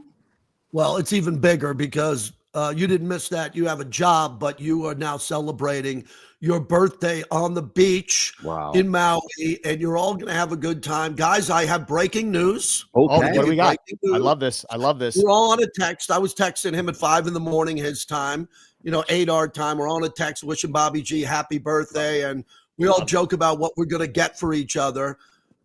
Well, it's even bigger because you didn't miss that. You have a job, but you are now celebrating your birthday on the beach in Maui, and you're all going to have a good time. Guys, I have breaking news. Okay. What do we got? I love this. We're all on a text. I was texting him at 5 a.m. his time, 8 our time. We're on a text wishing Bobby G happy birthday, and we all joke about what we're going to get for each other.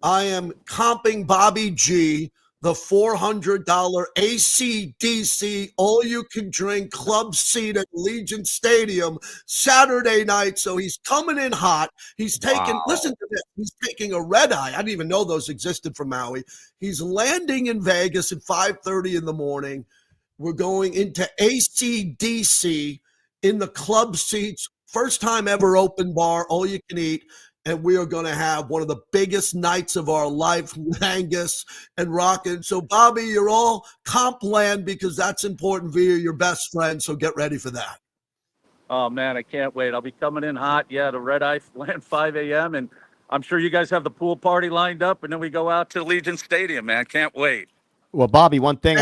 I am comping Bobby G the $400 AC/DC all-you-can-drink club seat at Legion Stadium Saturday night. So he's coming in hot. He's taking, listen to this, he's taking a red eye. I didn't even know those existed for Maui. He's landing in Vegas at 5:30 in the morning. We're going into AC/DC in the club seats first time ever open bar, all you can eat. And we are going to have one of the biggest nights of our life, Angus and Rockin'. So, Bobby, you're all comp land because that's important via your best friend. So get ready for that. Oh, man, I can't wait. I'll be coming in hot. Yeah, the Red Eye land 5 a.m. And I'm sure you guys have the pool party lined up. And then we go out to Legion Stadium, man. Can't wait. Well, Bobby, one thing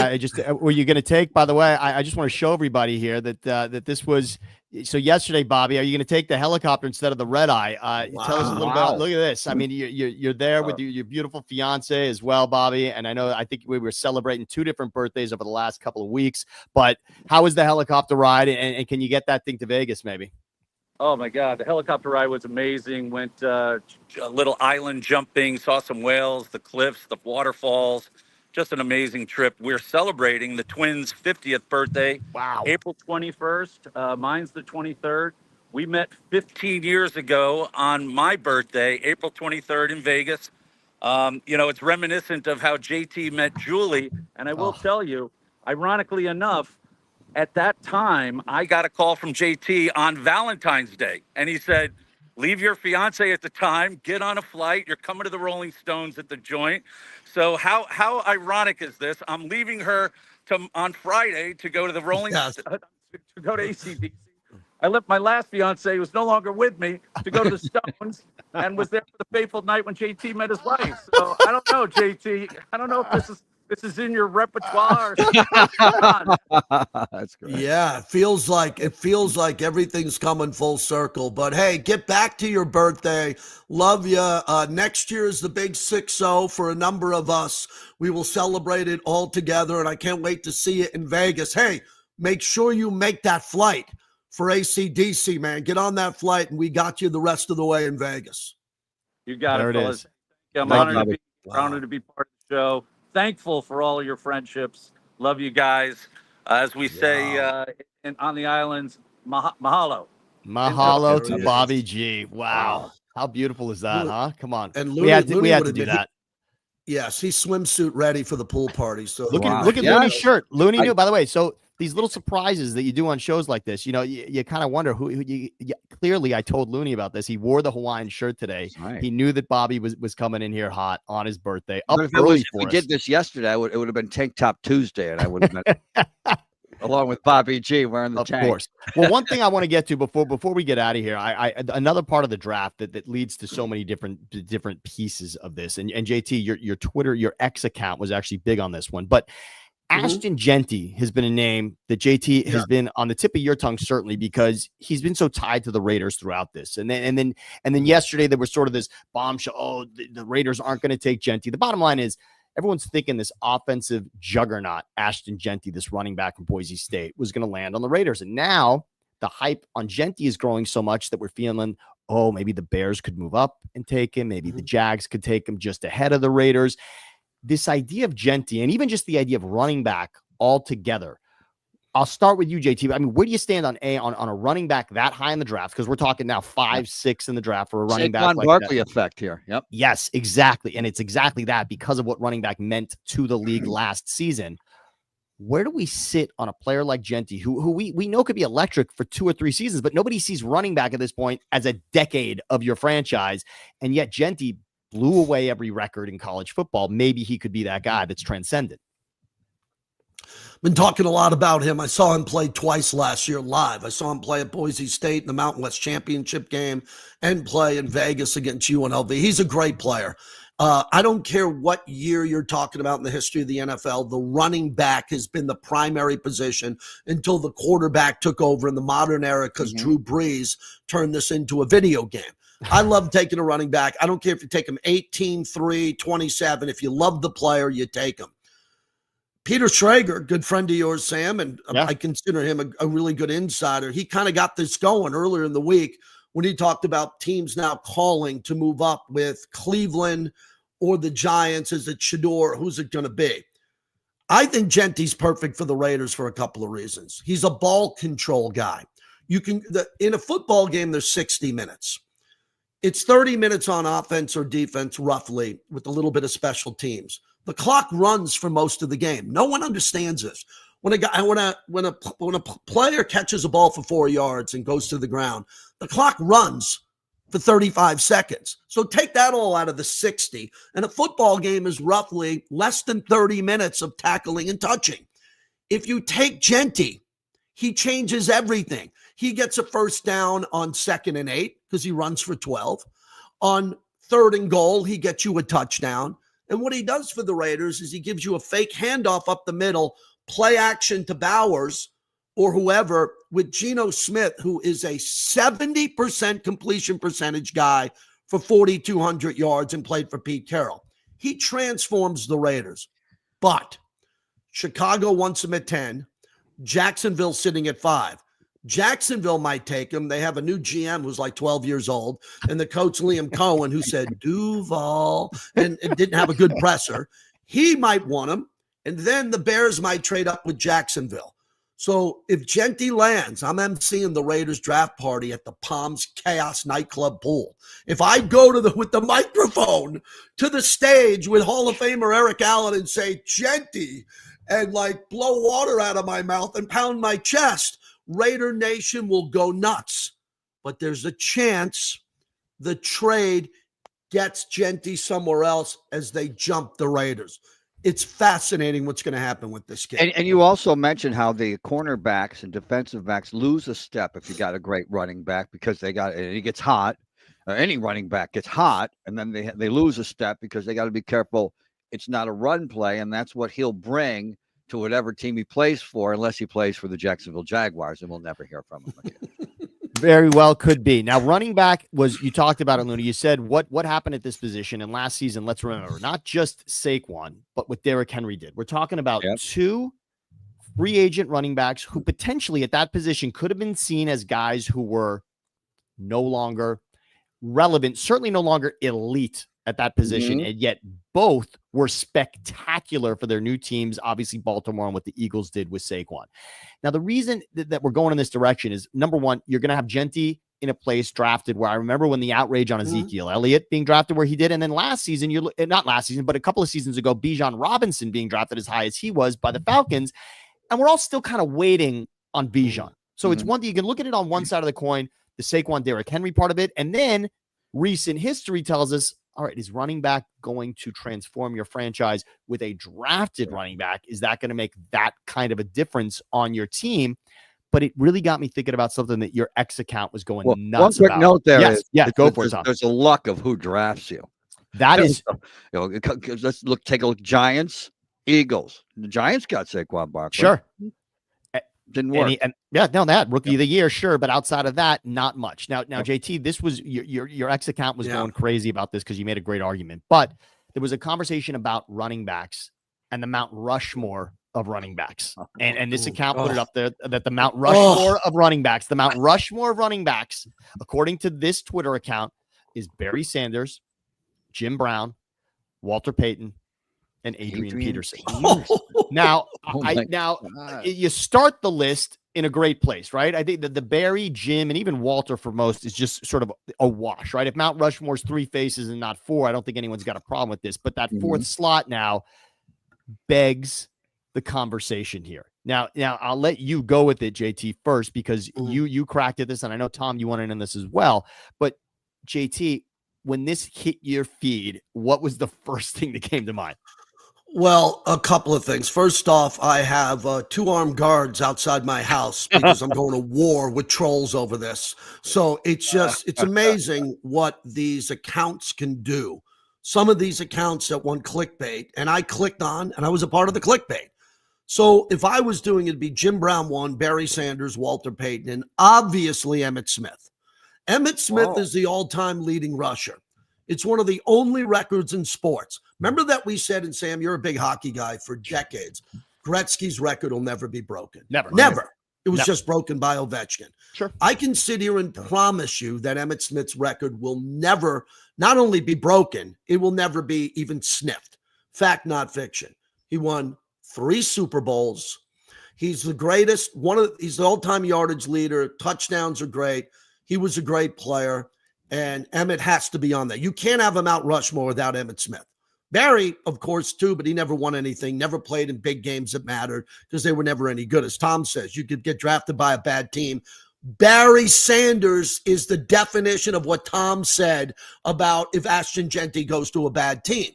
were you going to take, by the way, I just want to show everybody here that this was, so yesterday, Bobby, are you going to take the helicopter instead of the red eye? Tell us a little bit. Look at this. I mean, you're there with your beautiful fiance as well, Bobby. And I think we were celebrating 2 different birthdays over the last couple of weeks, but how was the helicopter ride? And can you get that thing to Vegas maybe? Oh my God, the helicopter ride was amazing. Went a little island jumping, saw some whales, the cliffs, the waterfalls. Just an amazing trip. We're celebrating the twins' 50th birthday. Wow. April 21st. Mine's the 23rd. We met 15 years ago on my birthday, April 23rd in Vegas. It's reminiscent of how JT met Julie. And I will tell you, ironically enough, at that time, I got a call from JT on Valentine's Day. And he said, leave your fiance at the time, get on a flight. You're coming to the Rolling Stones at the joint. So how ironic is this? I'm leaving her on Friday to go to the Rolling Stones, to go to ACDC. I left my last fiance, who was no longer with me, to go to the Stones and was there for the fateful night when JT met his wife. So I don't know, JT. I don't know if this is in your repertoire. That's great. Yeah, it feels like everything's coming full circle. But hey, get back to your birthday. Love you. Next year is the big 6-0 for a number of us. We will celebrate it all together, and I can't wait to see it in Vegas. Hey, make sure you make that flight for ACDC, man. Get on that flight, and we got you the rest of the way in Vegas. You got there it, fellas. I'm honored to be part of the show. Thankful for all of your friendships. Love you guys. As we say on the islands, mahalo. Mahalo to Bobby G. Wow. How beautiful is that, huh? Come on. And we had to do that. Yes, he's swimsuit ready for the pool party. So look at Looney's shirt. Looney knew, by the way. So these little surprises that you do on shows like this, you kind of wonder who clearly I told Looney about this. He wore the Hawaiian shirt today. Right. He knew that Bobby was coming in here hot on his birthday. If we did this yesterday, it would have been Tank Top Tuesday, and I would have been along with Bobby G wearing the tank. Of course. Well, one thing I want to get to before we get out of here, I another part of the draft that leads to so many different pieces of this. And JT, your Twitter, your X account was actually big on this one, but Ashton Genty has been a name that JT has been on the tip of your tongue, certainly, because he's been so tied to the Raiders throughout this. And then yesterday there was sort of this bombshell. Oh, the Raiders aren't going to take Genty. The bottom line is everyone's thinking this offensive juggernaut, Ashton Genty, this running back from Boise State, was going to land on the Raiders. And now the hype on Genty is growing so much that we're feeling, oh, maybe the Bears could move up and take him. Maybe the Jags could take him just ahead of the Raiders. This idea of Genty, and even just the idea of running back altogether. I'll start with you, JT. I mean, where do you stand on a running back that high in the draft? Because we're talking now 5, 6 in the draft for a running back. Saquon Barkley effect here. Yep. Yes, exactly. And it's exactly that because of what running back meant to the league last season. Where do we sit on a player like Genty, who we know could be electric for 2 or 3 seasons, but nobody sees running back at this point as a decade of your franchise. And yet Genty blew away every record in college football. Maybe he could be that guy that's transcendent. Been talking a lot about him. I saw him play twice last year live. I saw him play at Boise State in the Mountain West Championship game and play in Vegas against UNLV. He's a great player. I don't care what year you're talking about in the history of the NFL. The running back has been the primary position until the quarterback took over in the modern era because Drew Brees turned this into a video game. I love taking a running back. I don't care if you take him 18, 3, 27. If you love the player, you take him. Peter Schrager, good friend of yours, Sam, and I consider him a really good insider. He kind of got this going earlier in the week when he talked about teams now calling to move up with Cleveland or the Giants. Is it Shador? Who's it going to be? I think Genty's perfect for the Raiders for a couple of reasons. He's a ball control guy. In a football game, there's 60 minutes. It's 30 minutes on offense or defense, roughly, with a little bit of special teams. The clock runs for most of the game. No one understands this. When a player catches a ball for 4 yards and goes to the ground, The clock runs for 35 seconds. So take that all out of the 60. And a football game is roughly less than 30 minutes of tackling and touching. If you take Genty, he changes everything. He gets a first down on 2nd and 8 because he runs for 12. On 3rd and goal, he gets you a touchdown. And what he does for the Raiders is he gives you a fake handoff up the middle, play action to Bowers or whoever with Geno Smith, who is a 70% completion percentage guy for 4,200 yards and played for Pete Carroll. He transforms the Raiders. But Chicago wants him at 10. Jacksonville sitting at 5. Jacksonville might take him. They have a new GM who's like 12 years old, and the coach Liam Cohen, who said Duval and didn't have a good presser. He might want him, and then the Bears might trade up with Jacksonville. So if Genty lands, I'm emceeing the Raiders draft party at the Palms Chaos nightclub pool. If I go to with the microphone to the stage with Hall of Famer Eric Allen and say Genty and like blow water out of my mouth and pound my chest, Raider Nation will go nuts. But there's a chance the trade gets Genty somewhere else as they jump the Raiders. It's fascinating what's going to happen with this game. And you also mentioned how the cornerbacks and defensive backs lose a step if you got a great running back because he gets hot. Any running back gets hot, and then they lose a step because they got to be careful. It's not a run play, and that's what he'll bring to whatever team he plays for, unless he plays for the Jacksonville Jaguars, and we'll never hear from him again. Very well could be. Now, running back you talked about it, Looney. You said what happened at this position. And last season, let's remember, not just Saquon, but what Derrick Henry did. We're talking about two free agent running backs who potentially at that position could have been seen as guys who were no longer relevant, certainly no longer elite at that position. And yet both were spectacular for their new teams. Obviously Baltimore and what the Eagles did with Saquon. Now, the reason that we're going in this direction is, number one, you're going to have Genty in a place drafted where I remember when the outrage on Ezekiel Elliott being drafted where he did. And then last season, not last season, but a couple of seasons ago, Bijan Robinson being drafted as high as he was by the Falcons. And we're all still kind of waiting on Bijan. So it's one thing, you can look at it on one side of the coin, the Saquon Derrick Henry part of it. And then recent history tells us, all right, is running back going to transform your franchise with a drafted running back? Is that going to make that kind of a difference on your team? But it really got me thinking about something that your X account was going nuts about. One quick note there is, go for it, Tom. There's a luck of who drafts you. That is, let's take a look. Giants, Eagles. The Giants got Saquon Barkley. Sure. Didn't work. That rookie of the year, sure, but outside of that, not much. Now, JT, this was your X account was going crazy about this because you made a great argument, but there was a conversation about running backs and the Mount Rushmore of running backs, and this account put it up there that the Mount Rushmore of running backs, according to this Twitter account, is Barry Sanders, Jim Brown, Walter Payton, and Adrian Peterson. Now, you start the list in a great place, right? I think that the Barry, Jim, and even Walter for most is just sort of a wash, right? If Mount Rushmore's 3 faces and not 4, I don't think anyone's got a problem with this. But that 4th slot now begs the conversation here. Now I'll let you go with it, JT, first, because you cracked at this, and I know, Tom, you wanted in this as well. But JT, when this hit your feed, what was the first thing that came to mind? Well, a couple of things. First off, I have 2 armed guards outside my house because I'm going to war with trolls over this. So it's amazing what these accounts can do. Some of these accounts that won clickbait, and I clicked on, and I was a part of the clickbait. So if I was doing it, it'd be Jim Brown 1, Barry Sanders, Walter Payton, and obviously Emmitt Smith. Emmitt Smith is the all-time leading rusher. It's one of the only records in sports. Remember that we said, and Sam, you're a big hockey guy for decades, Gretzky's record will never be broken. Never. It was just broken by Ovechkin. Sure. I can sit here and promise you that Emmitt Smith's record will never not only be broken, it will never be even sniffed. Fact, not fiction. He won 3 Super Bowls. He's the greatest. He's the all-time yardage leader. Touchdowns are great. He was a great player. And Emmitt has to be on there. You can't have him Mount Rushmore without Emmitt Smith. Barry, of course, too, but he never won anything, never played in big games that mattered because they were never any good. As Tom says, you could get drafted by a bad team, Barry Sanders is the definition of what Tom said about if Ashton Genty goes to a bad team.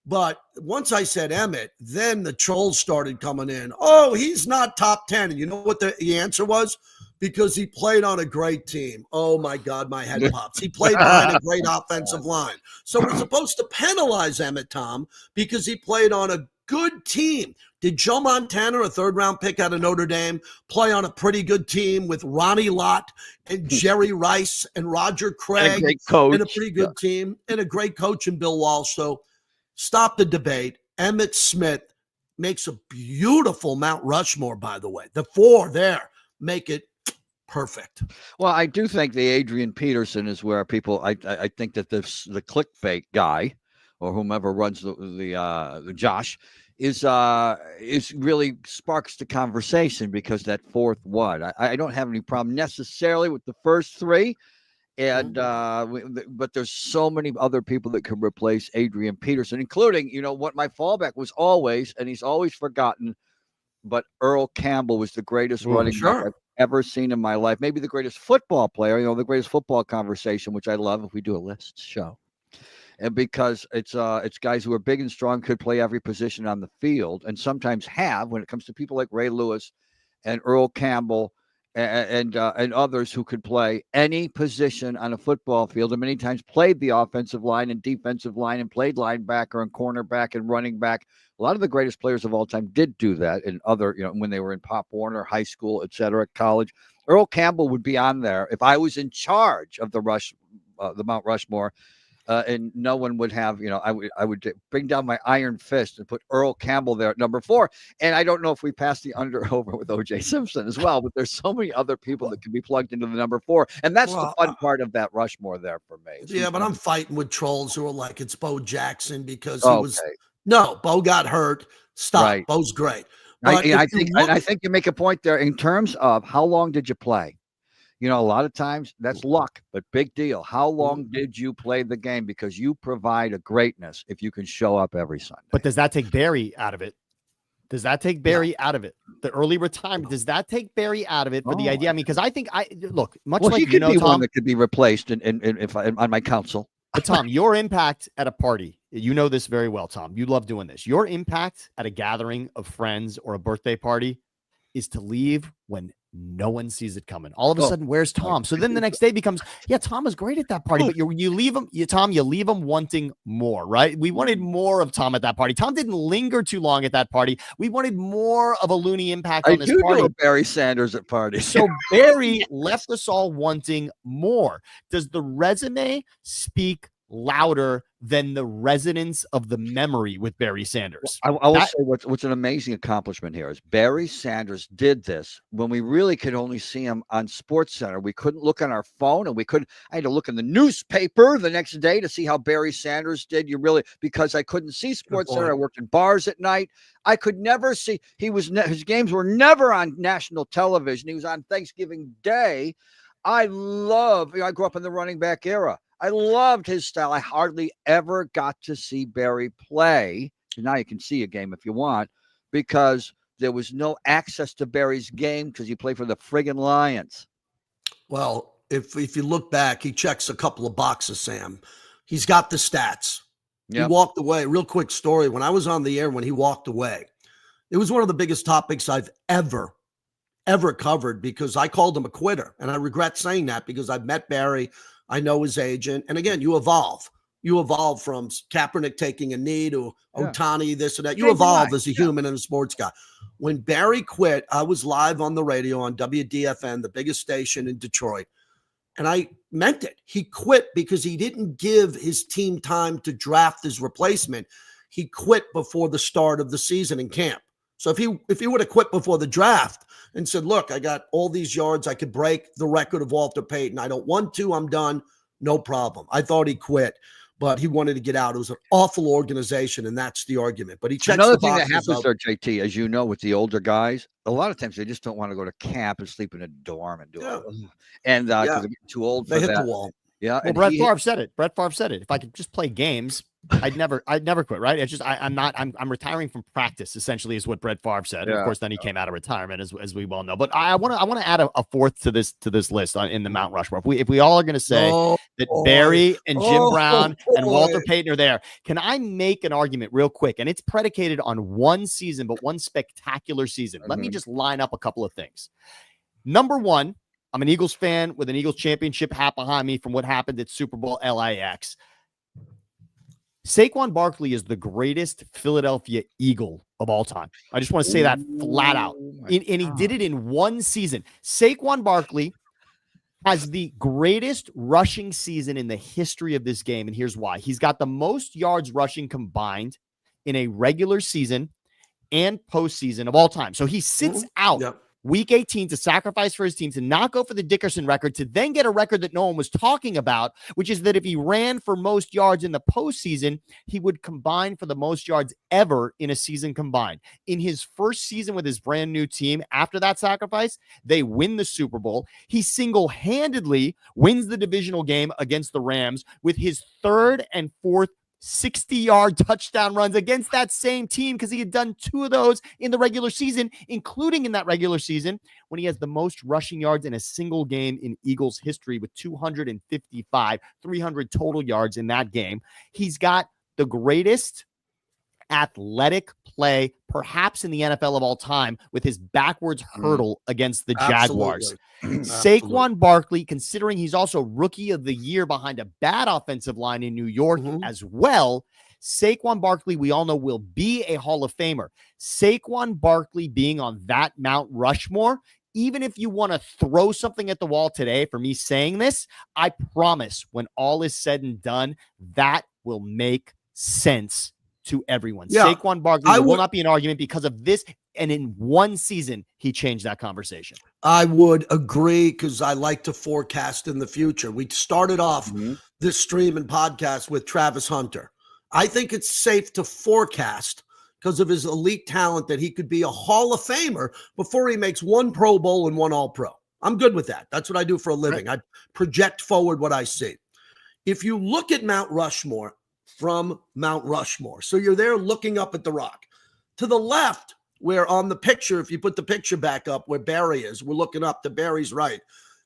But once I said Emmett, then the trolls started coming in. Oh, he's not top 10. And you know what the answer was? Because he played on a great team. Oh, my God, my head pops. He played behind a great offensive line. So we're supposed to penalize Emmett, Tom, because he played on a good team. Did Joe Montana, a third-round pick out of Notre Dame, play on a pretty good team with Ronnie Lott and Jerry Rice and Roger Craig and a great coach, and a pretty good team and a great coach in Bill Walsh? So stop the debate. Emmitt Smith makes a beautiful Mount Rushmore, by the way. The four there make it perfect. Well, I do think the Adrian Peterson is where people. I think that the clickbait guy, or whomever runs the Josh, is really sparks the conversation, because that fourth one. I don't have any problem necessarily with the first three. And but there's so many other people that could replace Adrian Peterson, including, what my fallback was always, and he's always forgotten, but Earl Campbell was the greatest running back I've ever seen in my life. Maybe the greatest football player, the greatest football conversation, which I love if we do a list show. And because it's guys who are big and strong, could play every position on the field, and sometimes have, when it comes to people like Ray Lewis and Earl Campbell and others who could play any position on a football field, and many times played the offensive line and defensive line and played linebacker and cornerback and running back. A lot of the greatest players of all time did do that in other, when they were in Pop Warner, high school, etc., college. Earl Campbell would be on there if I was in charge of the Mount Rushmore. And no one would have, I would bring down my iron fist and put Earl Campbell there at number 4. And I don't know if we passed the under over with O.J. Simpson as well, but there's so many other people that can be plugged into the number 4. And that's the fun part of that Rushmore there for me. Yeah, but I'm fighting with trolls who are like, it's Bo Jackson because Bo got hurt. Stop. Right. Bo's great. I think you make a point there in terms of how long did you play? A lot of times that's luck, but big deal. How long did you play the game? Because you provide a greatness if you can show up every Sunday. But does that take Barry out of it? Does that take Barry out of it? The early retirement, does that take Barry out of it for the idea? I mean, because I think look, much like, he could be Tom, one that could be replaced if on my council. But Tom, your impact at a party, you know this very well, Tom. You love doing this. Your impact at a gathering of friends or a birthday party is to leave when no one sees it coming. All of a sudden, where's Tom? So then the next day becomes, Tom was great at that party, but you leave him, you leave him wanting more, right? We wanted more of Tom at that party. Tom didn't linger too long at that party. We wanted more of a loony impact on this party. Know Barry Sanders at parties. So Barry left us all wanting more. Does the resume speak louder than the resonance of the memory with Barry Sanders? I will say what's an amazing accomplishment here is Barry Sanders did this when we really could only see him on SportsCenter. We couldn't look on our phone, and I had to look in the newspaper the next day to see how Barry Sanders did. Because I couldn't see SportsCenter. I worked in bars at night. I could never see. His games were never on national television. He was on Thanksgiving Day. I grew up in the running back era. I loved his style. I hardly ever got to see Barry play. Now you can see a game if you want, because there was no access to Barry's game because he played for the friggin' Lions. Well, if you look back, he checks a couple of boxes, Sam. He's got the stats. Yep. He walked away. Real quick story. When I was on the air, when he walked away, it was one of the biggest topics I've ever covered, because I called him a quitter. And I regret saying that because I've met Barry. I know his agent. And again, you evolve. You evolve from Kaepernick taking a knee to Ohtani, this and that. You evolve as a human and a sports guy. When Barry quit, I was live on the radio on WDFN, the biggest station in Detroit. And I meant it. He quit because he didn't give his team time to draft his replacement. He quit before the start of the season in camp. So if he would have quit before the draft and said, look, I got all these yards, I could break the record of Walter Payton. I don't want to, I'm done. No problem. I thought he quit, but he wanted to get out. It was an awful organization, and that's the argument. But he checks Another the thing boxes that happens there, JT, as you know, with the older guys, a lot of times they just don't want to go to camp and sleep in a dorm and do it. And because they're getting too old for that. They hit the wall. Yeah. Well, Brett Favre said it. If I could just play games, I'd never quit. Right. It's just, I'm retiring from practice, essentially, is what Brett Favre said. And of course, then he came out of retirement, as we well know. But I want to add a fourth to this list in the Mount Rushmore. If we all are going to say that Barry and Jim Brown and Walter Payton are there, can I make an argument real quick? And it's predicated on one season, but one spectacular season. Let me just line up a couple of things. Number one, I'm an Eagles fan with an Eagles championship hat behind me from what happened at Super Bowl LAX. Saquon Barkley is the greatest Philadelphia Eagle of all time. I just want to say that flat out. And he did it in one season. Saquon Barkley has the greatest rushing season in the history of this game, and here's why. He's got the most yards rushing combined in a regular season and postseason of all time. So he sits out Week 18 to sacrifice for his team, to not go for the Dickerson record, to then get a record that no one was talking about, which is that if he ran for most yards in the postseason, he would combine for the most yards ever in a season combined. In his first season with his brand new team, after that sacrifice, they win the Super Bowl. He single-handedly wins the divisional game against the Rams with his third and fourth 60-yard touchdown runs against that same team, because he had done two of those in the regular season, including in that regular season when he has the most rushing yards in a single game in Eagles history with 255, 300 total yards in that game. He's got the greatest athletic play perhaps in the NFL of all time with his backwards hurdle against the Jaguars. Saquon Barkley, considering he's also rookie of the year behind a bad offensive line in New York as well, Saquon Barkley, we all know, will be a Hall of Famer. Saquon Barkley being on that Mount Rushmore, even if you want to throw something at the wall today for me saying this, I promise when all is said and done, that will make sense to everyone. Saquon Barkley will not be an argument because of this. And in one season, he changed that conversation. I would agree, because I like to forecast in the future. We started off this stream and podcast with Travis Hunter. I think it's safe to forecast, because of his elite talent, that he could be a Hall of Famer before he makes one Pro Bowl and one All-Pro. I'm good with that. That's what I do for a living. I project forward what I see. If you look at Mount Rushmore, from Mount Rushmore. So you're there looking up at the rock. To the left, where on the picture, if you put the picture back up where Barry is, we're looking up to Barry's right.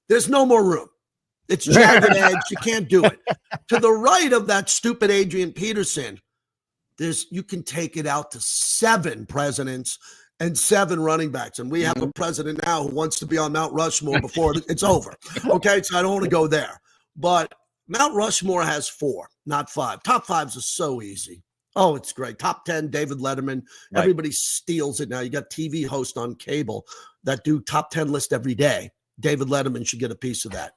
There's no more room. It's jagged edge. You can't do it. To the right of that stupid Adrian Peterson, you can take it out to 7 presidents and 7 running backs. And we have a president now who wants to be on Mount Rushmore before it's over. Okay, so I don't want to go there. But Mount Rushmore has 4, not 5. Top 5s are so easy. Oh, it's great. Top 10, David Letterman. Right. Everybody steals it now. You got TV hosts on cable that do top 10 list every day. David Letterman should get a piece of that.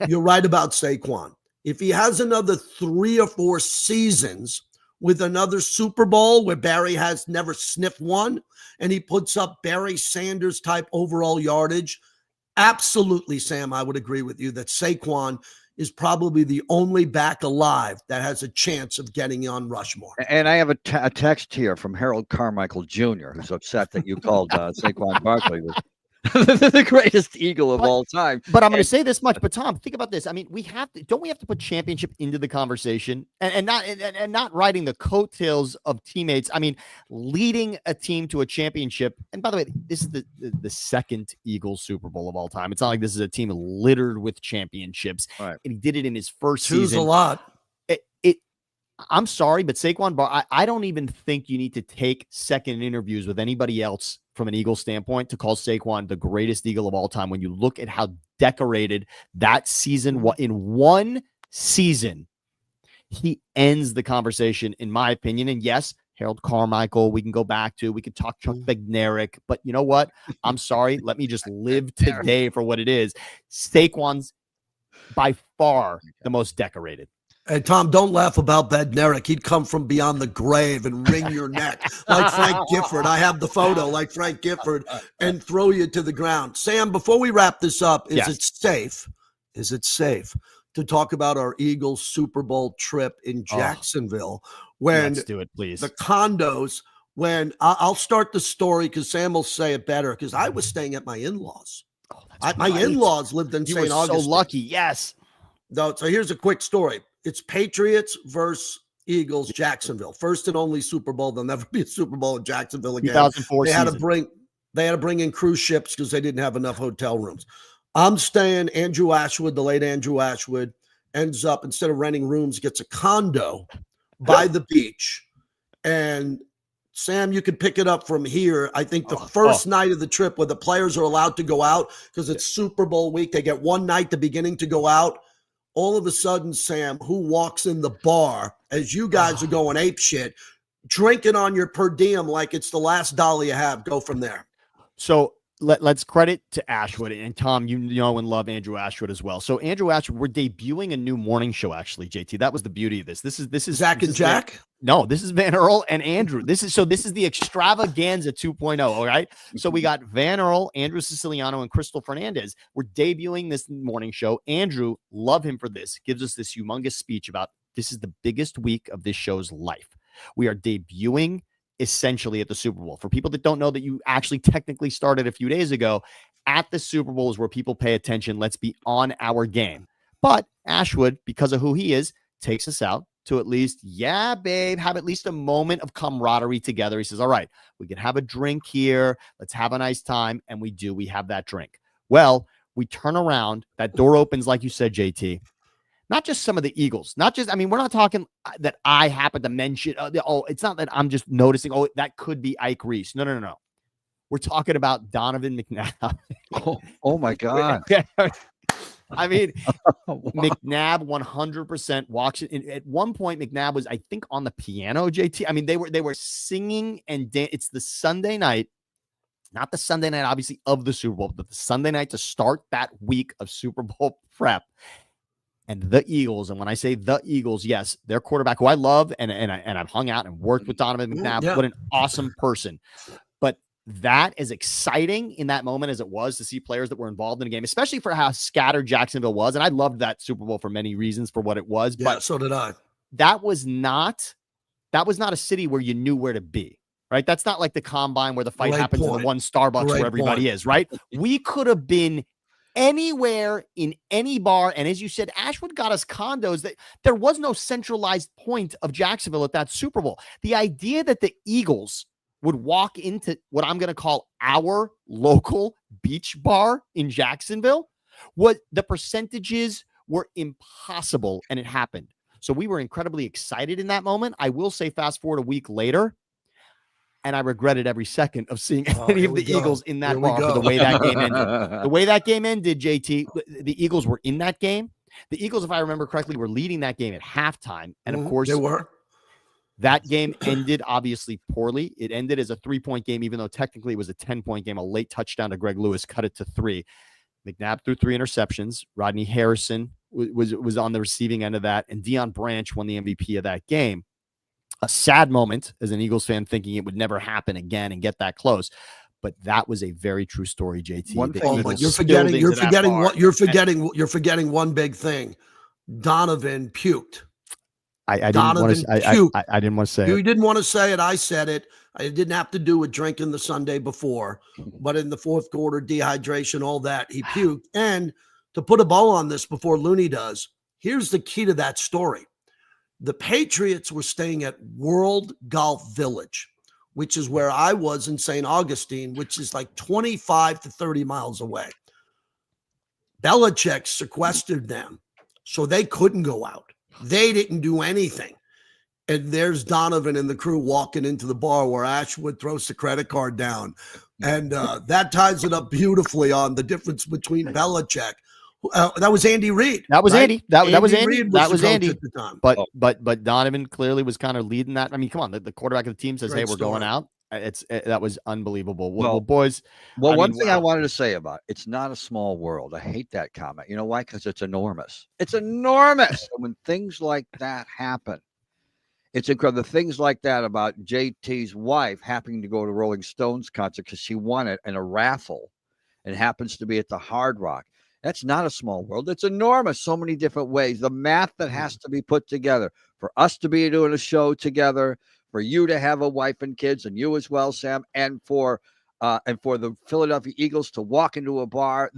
You're right about Saquon. If he has another 3 or 4 seasons with another Super Bowl where Barry has never sniffed one, and he puts up Barry Sanders type overall yardage, absolutely, Sam, I would agree with you that Saquon is probably the only back alive that has a chance of getting on Rushmore. And I have a text here from Harold Carmichael Jr., who's upset that you called Saquon Barkley the greatest Eagle of all time. But I'm going to say this much. But Tom, think about this. I mean, don't we have to put championship into the conversation and not riding the coattails of teammates? I mean, leading a team to a championship. And by the way, this is the second Eagles Super Bowl of all time. It's not like this is a team littered with championships. Right. And he did it in his first season. Two's a lot. I'm sorry, but Saquon I don't even think you need to take second interviews with anybody else from an Eagle standpoint to call Saquon the greatest Eagle of all time. When you look at how decorated that season was, in one season, he ends the conversation, in my opinion. And yes, Harold Carmichael, we can go back to, we could talk Chuck Bednarik, but you know what? I'm sorry. Let me just live today for what it is. Saquon's by far the most decorated. Hey, Tom, don't laugh about Bednarik. He'd come from beyond the grave and wring your neck like Frank Gifford. I have the photo like Frank Gifford and throw you to the ground. Sam, before we wrap this up, is it safe to talk about our Eagles Super Bowl trip in Jacksonville? When let's do it, please. The condos, when I'll start the story because Sam will say it better, because I was staying at my in-laws. My in-laws lived in St. Augustine. So lucky, yes. No, so here's a quick story. It's Patriots versus Eagles, Jacksonville. First and only Super Bowl. There'll never be a Super Bowl in Jacksonville again. 2004 They had season. to bring in cruise ships because they didn't have enough hotel rooms. I'm staying. Andrew Ashwood, the late Andrew Ashwood, ends up, instead of renting rooms, gets a condo by the beach. And Sam, you can pick it up from here. I think the first night of the trip where the players are allowed to go out because it's Super Bowl week, they get one night, the beginning, to go out. All of a sudden, Sam, who walks in the bar as you guys are going ape shit, drinking on your per diem like it's the last dollar you have? Go from there. So let's credit to Ashwood, and Tom, you know and love Andrew Ashwood as well. So Andrew Ashwood, we're debuting a new morning show, actually, JT. That was the beauty of this. This is Zach and Jack. No, this is Van Earl and Andrew. This is the extravaganza 2.0. All right. So we got Van Earl, Andrew Siciliano, and Crystal Fernandez. We're debuting this morning show. Andrew, love him for this, gives us this humongous speech about this is the biggest week of this show's life. We are debuting essentially at the Super Bowl. For people that don't know that you actually technically started a few days ago, at the Super Bowl is where people pay attention. Let's be on our game. But Ashwood, because of who he is, takes us out to at least, yeah, babe, have at least a moment of camaraderie together. He says, all right, we can have a drink here. Let's have a nice time. And we do. We have that drink. Well, we turn around. That door opens, like you said, JT. Not just some of the Eagles, we're not talking that I happen to mention. It's not that I'm just noticing. Oh, that could be Ike Reese. No. We're talking about Donovan McNabb. Oh my God. I mean, McNabb 100% walks in. At one point, McNabb was, I think, on the piano, JT. I mean, they were singing and it's the Sunday night, not the Sunday night, obviously, of the Super Bowl, but the Sunday night to start that week of Super Bowl prep. And the Eagles, and when I say the Eagles, yes, their quarterback, who I love, and I've hung out and worked with Donovan McNabb. Yeah. What an awesome person. But that, as exciting in that moment as it was to see players that were involved in the game, especially for how scattered Jacksonville was. And I loved that Super Bowl for many reasons for what it was. Yeah, but so did I. That was not a city where you knew where to be, right? That's not like the Combine where the fight happens in the one Starbucks where everybody is, right? We could have been anywhere in any bar. And as you said, Ashwood got us condos. That there was no centralized point of Jacksonville at that Super Bowl. The idea that the Eagles would walk into what I'm going to call our local beach bar in Jacksonville, the percentages were impossible, and it happened. So we were incredibly excited in that moment. I will say, fast forward a week later, and I regretted every second of seeing any of the Eagles in that bar for the way that game ended. The way that game ended, JT, the Eagles were in that game. The Eagles, if I remember correctly, were leading that game at halftime. And of course, they were. That game ended obviously poorly. It ended as a 3-point game, even though technically it was a 10-point game. A late touchdown to Greg Lewis cut it to 3. McNabb threw 3 interceptions. Rodney Harrison was on the receiving end of that. And Deion Branch won the MVP of that game. A sad moment as an Eagles fan, thinking it would never happen again and get that close. But that was a very true story, JT. You're forgetting one big thing. Donovan puked. I didn't want to say it. You didn't want to say it. I said it. I didn't have to do with drinking the Sunday before, but in the fourth quarter, dehydration, all that, he puked. And to put a bow on this before Looney does, here's the key to that story. The Patriots were staying at World Golf Village, which is where I was in St. Augustine, which is like 25 to 30 miles away. Belichick sequestered them, so they couldn't go out. They didn't do anything. And there's Donovan and the crew walking into the bar where Ashwood throws the credit card down. And that ties it up beautifully on the difference between Belichick. That was Andy Reid. That was right? Andy. That was Andy. That was Andy. At the time. But Donovan clearly was kind of leading that. I mean, come on, the quarterback of the team says, "Hey, we're going out." That was unbelievable. Well, boys. One thing I wanted to say about it's not a small world. I hate that comment. You know why? Because it's enormous. It's enormous. And when things like that happen, it's incredible. Things like that about JT's wife happening to go to Rolling Stones concert because she won it in a raffle and happens to be at the Hard Rock. That's not a small world. It's enormous. So many different ways. The math that has to be put together for us to be doing a show together, for you to have a wife and kids, and you as well, Sam, and for the Philadelphia Eagles to walk into a bar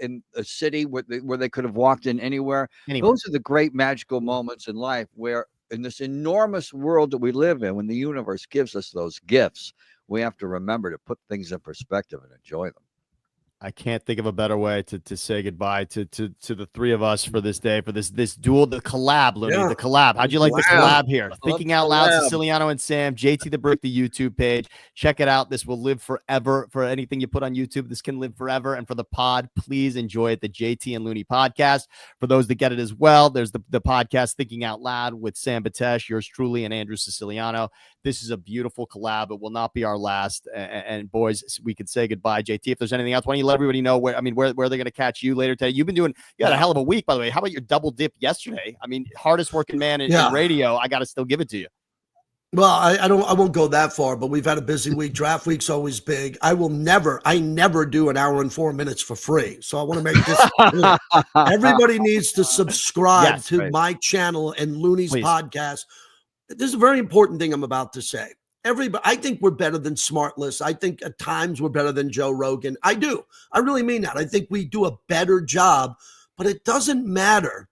in a city where they could have walked in anywhere. Those are the great magical moments in life where in this enormous world that we live in, when the universe gives us those gifts, we have to remember to put things in perspective and enjoy them. I can't think of a better way to say goodbye to the three of us for this day, for this duel, the collab, Looney, the collab. How'd you like the collab here? Thinking Out Loud, Siciliano and Sam, JT the Brick, the YouTube page. Check it out. This will live forever. For anything you put on YouTube, this can live forever. And for the pod, please enjoy it, the JT and Looney podcast. For those that get it as well, there's the podcast Thinking Out Loud with Sam Batesh, yours truly, and Andrew Siciliano. This is a beautiful collab. It will not be our last. And boys, we could say goodbye. JT, if there's anything else, why don't you let everybody know where they're going to catch you later today? You've been doing, you had a hell of a week, by the way. How about your double dip yesterday? I mean, hardest working man in radio. I got to still give it to you. Well, I won't go that far, but we've had a busy week. Draft week's always big. I never do an hour and 4 minutes for free. So I want to make this clear. Everybody needs to subscribe to my channel and Looney's podcast. This is a very important thing I'm about to say. I think we're better than Smartless. I think at times we're better than Joe Rogan. I do. I really mean that. I think we do a better job, but it doesn't matter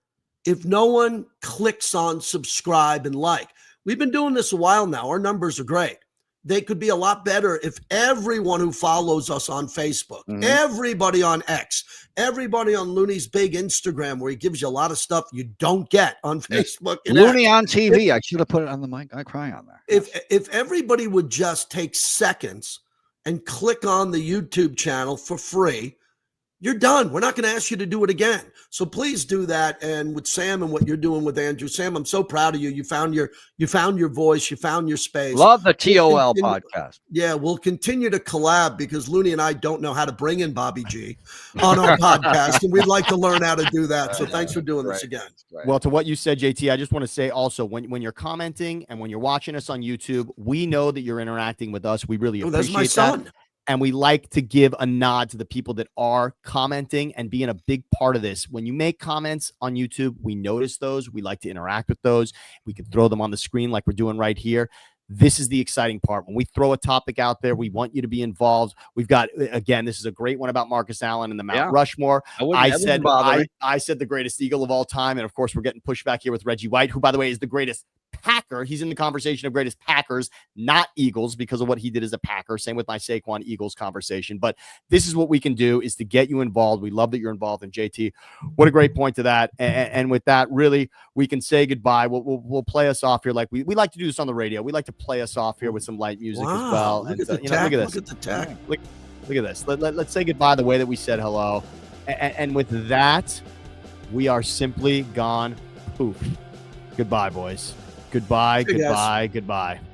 if no one clicks on subscribe and like. We've been doing this a while now. Our numbers are great. They could be a lot better if everyone who follows us on Facebook, everybody on X, everybody on Looney's big Instagram, where he gives you a lot of stuff you don't get on Facebook. Looney on TV. I should have put it on the mic. I cry on there. If everybody would just take seconds and click on the YouTube channel for free, you're done. We're not going to ask you to do it again. So please do that. And with Sam and what you're doing with Andrew, Sam, I'm so proud of you. You found your voice. You found your space. Love the TOL podcast. Yeah, we'll continue to collab because Looney and I don't know how to bring in Bobby G on our podcast, and we'd like to learn how to do that. So thanks for doing this again. Well, to what you said, JT, I just want to say also, when you're commenting and when you're watching us on YouTube, we know that you're interacting with us. We really appreciate that's my son. that. And we like to give a nod to the people that are commenting and being a big part of this. When you make comments on YouTube, we notice those. We like to interact with those. We can throw them on the screen like we're doing right here. This is the exciting part. When we throw a topic out there, we want you to be involved. We've got, again, this is a great one about Marcus Allen and the Mount Rushmore. I said the greatest Eagle of all time. And of course, we're getting pushback here with Reggie White, who, by the way, is the greatest Packer. He's in the conversation of greatest Packers, not Eagles, because of what he did as a Packer. Same with my Saquon Eagles conversation. But this is what we can do, is to get you involved. We love that you're involved. And JT, what a great point to that. And with that, really, we can say goodbye. We'll play us off here like we like to do this on the radio. We like to play us off here with some light music as well. Look at the look at the tech. Look at this. Let's say goodbye the way that we said hello. And with that, we are simply gone. Poof. Goodbye, boys. Goodbye, goodbye, goodbye.